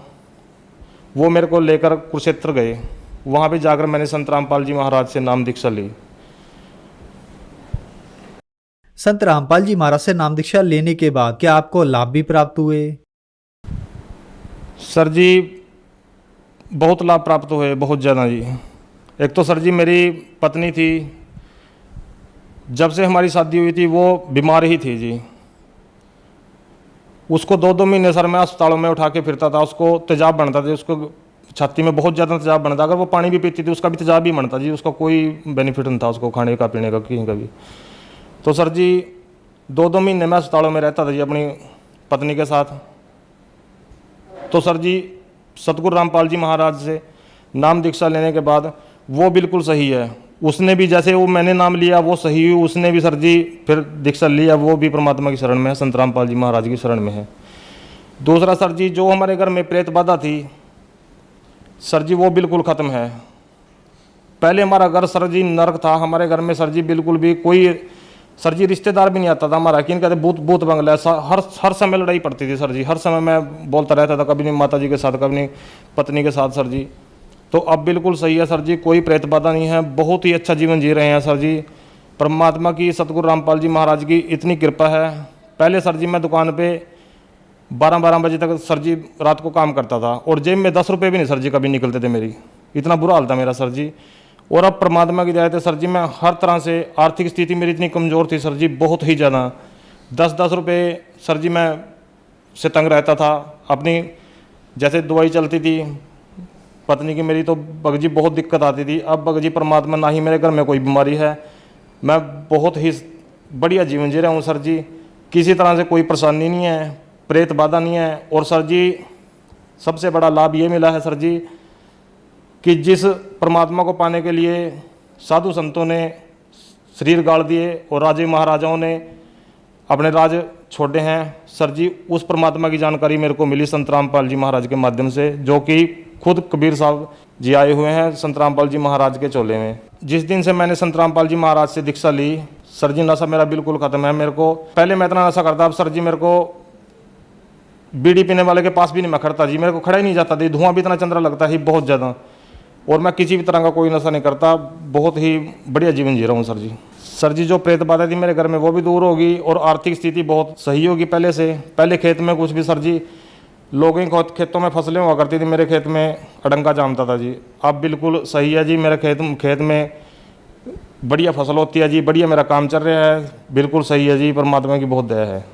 वो मेरे को लेकर कुरुक्षेत्र गए। वहाँ पे जाकर मैंने संत रामपाल जी महाराज से नाम दीक्षा ली। संत रामपाल जी महाराज से नाम दीक्षा लेने के बाद क्या आपको लाभ भी प्राप्त हुए? सर जी बहुत लाभ प्राप्त हुए, बहुत ज़्यादा जी। एक तो सर जी मेरी पत्नी थी, जब से हमारी शादी हुई थी वो बीमार ही थी जी। उसको 2-2 महीने सर मैं अस्पतालों में उठा के फिरता था। उसको तेजाब बनता था, उसको छाती में बहुत ज़्यादा तेजाब बनता। अगर वो पानी भी पीती थी उसका भी तेजाब भी बनता जी। उसका कोई बेनिफिट नहीं था उसको खाने का पीने का कहीं का भी। तो सर जी 2-2 महीने मैं अस्पतालों में रहता था जी अपनी पत्नी के साथ। तो सर जी सतगुरु रामपाल जी महाराज से नाम दीक्षा लेने के बाद वो बिल्कुल सही है। उसने भी जैसे वो मैंने नाम लिया वो सही हुई, उसने भी सर जी फिर दीक्षा लिया, वो भी परमात्मा की शरण में है, संत रामपाल जी महाराज की शरण में है। दूसरा सर जी जो हमारे घर में प्रेत बाधा थी सर जी वो बिल्कुल ख़त्म है। पहले हमारा घर सर जी नरक था। हमारे घर में सर जी बिल्कुल भी कोई सर जी रिश्तेदार भी नहीं आता था हमारा, कि कहते भूत बंगला है। हर समय लड़ाई पड़ती थी सर जी, हर समय मैं बोलता रहता था, कभी नहीं माता जी के साथ, कभी नहीं पत्नी के साथ सर जी। तो अब बिल्कुल सही है सर जी, कोई प्रेत बाधा नहीं है, बहुत ही अच्छा जीवन जी रहे हैं सर जी। परमात्मा की सतगुरु रामपाल जी महाराज की इतनी कृपा है। पहले सर जी मैं दुकान पे 12-12 बजे तक सर जी रात को काम करता था और जेब में 10 रुपये भी नहीं सर जी कभी निकलते थे मेरी, इतना बुरा हाल था मेरा सर जी। और अब परमात्मा की दया से सर जी मैं हर तरह से, आर्थिक स्थिति मेरी इतनी कमज़ोर थी सर जी, बहुत ही ज़्यादा। 10-10 रुपये सर जी मैं से तंग रहता था। अपनी जैसे दवाई चलती थी पत्नी की मेरी, तो भगत जी बहुत दिक्कत आती थी। अब भगत जी परमात्मा ना ही मेरे घर में कोई बीमारी है, मैं बहुत ही बढ़िया जीवन जी रहा हूँ सर जी, किसी तरह से कोई परेशानी नहीं है। प्रेत बाधा नहीं है। और सर जी सबसे बड़ा लाभ ये मिला है सर जी कि जिस परमात्मा को पाने के लिए साधु संतों ने शरीर गाड़ दिए और राजे महाराजाओं ने अपने राज छोड़े हैं सर जी, उस परमात्मा की जानकारी मेरे को मिली संत रामपाल जी महाराज के माध्यम से, जो कि खुद कबीर साहब जी आए हुए हैं संत रामपाल जी महाराज के चोले में। जिस दिन से मैंने संत रामपाल जी महाराज से दीक्षा ली सर जी, नशा मेरा बिल्कुल खत्म है। मेरे को पहले मैं इतना नशा करता, अब सर जी मेरे को बीड़ी पीने वाले के पास भी नहीं मैं खड़ता जी, मेरे को खड़ा ही नहीं जाता जी, धुआं भी इतना चंद्रा लगता है बहुत ज़्यादा। और मैं किसी भी तरह का कोई नशा नहीं करता, बहुत ही बढ़िया जीवन जी रहा हूँ सर जी। सर जी जो प्रेत बाधा थी मेरे घर में वो भी दूर होगी और आर्थिक स्थिति बहुत सही होगी पहले से। पहले खेत में कुछ भी सर जी लोगों के खेतों में फसलें हुआ करती थी, मेरे खेत में अडंगा जामता था जी। अब बिल्कुल सही है जी, मेरे खेत में बढ़िया फसल होती है जी, बढ़िया मेरा काम चल रहा है, बिल्कुल सही है जी, परमात्मा की बहुत दया है।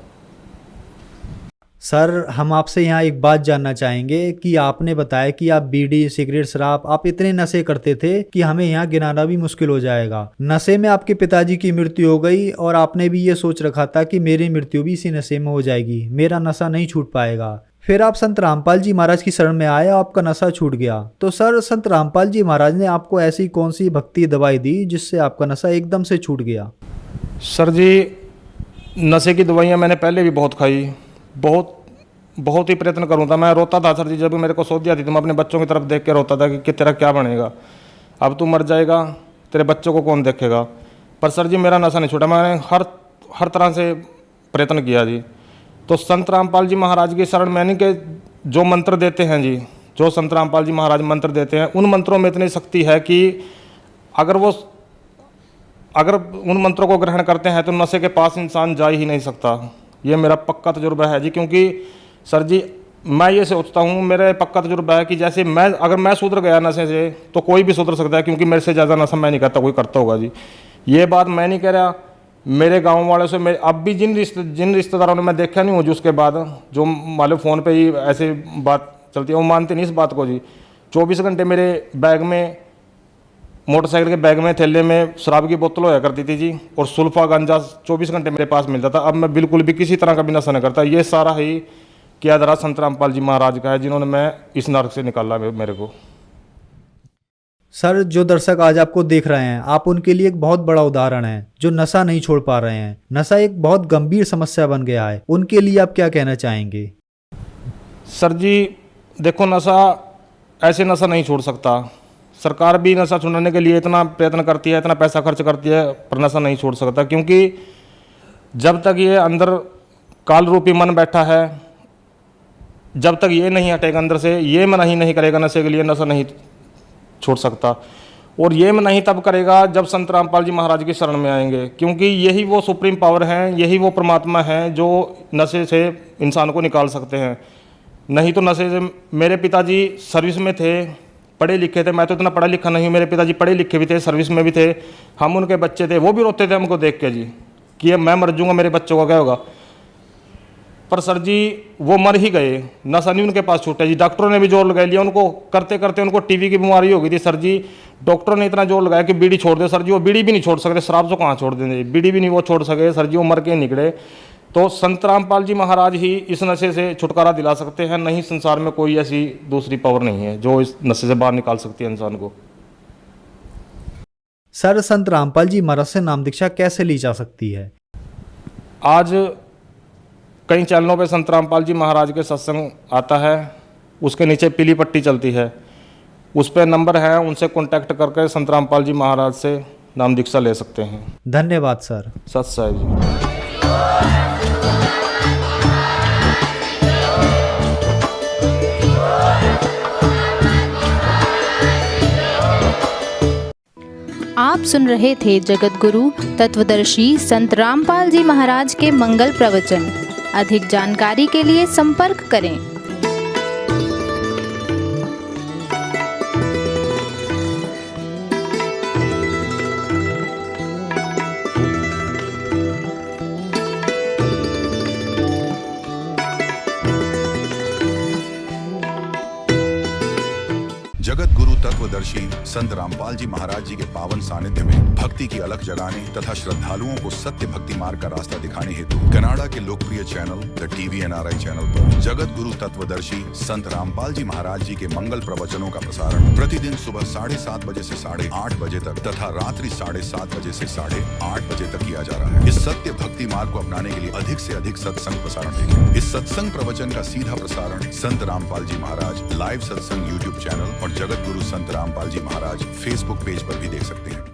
सर हम आपसे यहाँ एक बात जानना चाहेंगे कि आपने बताया कि आप बीड़ी सिगरेट शराब आप इतने नशे करते थे कि हमें यहाँ गिनाना भी मुश्किल हो जाएगा। नशे में आपके पिताजी की मृत्यु हो गई और आपने भी ये सोच रखा था कि मेरी मृत्यु भी इसी नशे में हो जाएगी, मेरा नशा नहीं छूट पाएगा। फिर आप संत रामपाल जी महाराज की शरण में आए, आपका नशा छूट गया। तो सर संत रामपाल जी महाराज ने आपको ऐसी कौन सी भक्ति दवाई दी जिससे आपका नशा एकदम से छूट गया? सर जी नशे की दवाइयाँ मैंने पहले भी बहुत खाई, बहुत ही प्रयत्न करूँ था। मैं रोता था सर जी, जब मेरे को सोच आती तो मैं अपने बच्चों की तरफ देख के रोता था कि तेरा क्या बनेगा, अब तू मर जाएगा, तेरे बच्चों को कौन देखेगा। पर सर जी मेरा नशा नहीं छूटा, मैंने हर तरह से प्रयत्न किया जी। तो संत रामपाल जी महाराज की शरण मैंने के जो मंत्र देते हैं जी, जो संत रामपाल जी महाराज मंत्र देते हैं, उन मंत्रों में इतनी शक्ति है कि अगर उन मंत्रों को ग्रहण करते हैं तो नशे के पास इंसान जा ही नहीं सकता। ये मेरा पक्का तजुर्बा है जी, क्योंकि सर जी मैं ये सोचता हूँ, मेरा पक्का तजुर्बा है कि जैसे अगर मैं सुधर गया नशे से तो कोई भी सुधर सकता है, क्योंकि मेरे से ज़्यादा नशा मैं नहीं करता, कोई करता होगा जी। ये बात मैं नहीं कह रहा, मेरे गांव वालों से अब भी जिन रिश्तेदारों ने मैं देखा नहीं हूँ जी, उसके बाद जो मालूम फ़ोन पे ही ऐसे बात चलती है, वो मानते नहीं इस बात को जी। 24 घंटे मेरे बैग में, मोटरसाइकिल के बैग में, थैले में शराब की बोतल होया करती थी जी, और सुल्फा गांजा 24 घंटे मेरे पास मिलता था। अब मैं बिल्कुल भी किसी तरह का भी नशा नहीं करता। ये सारा ही किया दरा संत रामपाल जी महाराज का है, जिन्होंने मैं इस नरक से निकाला मेरे को। सर जो दर्शक आज आपको देख रहे हैं, आप उनके लिए एक बहुत बड़ा उदाहरण है, जो नशा नहीं छोड़ पा रहे हैं। नशा एक बहुत गंभीर समस्या बन गया है, उनके लिए आप क्या कहना चाहेंगे? सर जी देखो, नशा ऐसे नशा नहीं छोड़ सकता। सरकार भी नशा छुड़ाने के लिए इतना प्रयत्न करती है, इतना पैसा खर्च करती है, पर नशा नहीं छोड़ सकता, क्योंकि जब तक ये अंदर काल रूपी मन बैठा है, जब तक ये नहीं हटेगा अंदर से, ये मन ही नहीं करेगा नशे के लिए, नशा नहीं छोड़ सकता। और ये मन नहीं तब करेगा जब संत रामपाल जी महाराज की शरण में आएंगे, क्योंकि यही वो सुप्रीम पावर हैं, यही वो परमात्मा हैं जो नशे से इंसान को निकाल सकते हैं। नहीं तो नशे से, मेरे पिताजी सर्विस में थे, पढ़े लिखे थे, मैं तो इतना पढ़ा लिखा नहीं हूँ, मेरे पिताजी पढ़े लिखे भी थे, सर्विस में भी थे, हम उनके बच्चे थे, वो भी रोते थे हमको देख के जी कि मैं मर जाऊँगा, मेरे बच्चों का क्या होगा। पर सर जी वो मर ही गए, नशा नहीं उनके पास छूटा जी। डॉक्टरों ने भी जोर लगा लिया, उनको करते करते उनको टीबी की बीमारी हो गई थी सर जी। डॉक्टरों ने इतना जोर लगाया कि बीड़ी छोड़ दे सर जी, वो बीड़ी भी नहीं छोड़ सकते, शराब तो कहाँ छोड़ देंगे, बीड़ी भी नहीं वो छोड़ सके सर जी, वो मर के निकले। तो संत रामपाल जी महाराज ही इस नशे से छुटकारा दिला सकते हैं, नहीं संसार में कोई ऐसी दूसरी पावर नहीं है जो इस नशे से बाहर निकाल सकती है इंसान को। सर संत रामपाल जी महाराज से नाम दीक्षा कैसे ली जा सकती है? आज कई चैनलों पे संत रामपाल जी महाराज के सत्संग आता है, उसके नीचे पीली पट्टी चलती है, उस पर नंबर है, उनसे कांटेक्ट करके संत रामपाल जी महाराज से नाम दीक्षा ले सकते हैं। धन्यवाद सर। सत साहिब जी। आप सुन रहे थे जगत गुरु तत्वदर्शी संत रामपाल जी महाराज के मंगल प्रवचन। अधिक जानकारी के लिए संपर्क करें। जगत गुरु तत्व तत्वदर्शी संत रामपाल जी महाराज जी के पावन सानिध्य में भक्ति की अलख जगाने तथा श्रद्धालुओं को सत्य भक्ति मार्ग का रास्ता दिखाने हेतु कनाडा के लोकप्रिय channel the TV NRI channel पर जगत गुरु तत्वदर्शी संत रामपाल जी महाराज जी के मंगल प्रवचनों का प्रसारण प्रतिदिन सुबह 7:30 बजे से 8:30 बजे तक तथा रात्रि 7:30 बजे से 8:30 बजे तक किया जा रहा है। इस सत्य भक्ति मार्ग को अपनाने के लिए अधिक से अधिक सत्संग प्रसारण देखें। इस सत्संग प्रवचन का सीधा प्रसारण संत रामपाल जी महाराज लाइव सत्संग YouTube चैनल और जगत गुरु संत रामपाल जी महाराज Facebook पेज पर भी देख सकते हैं।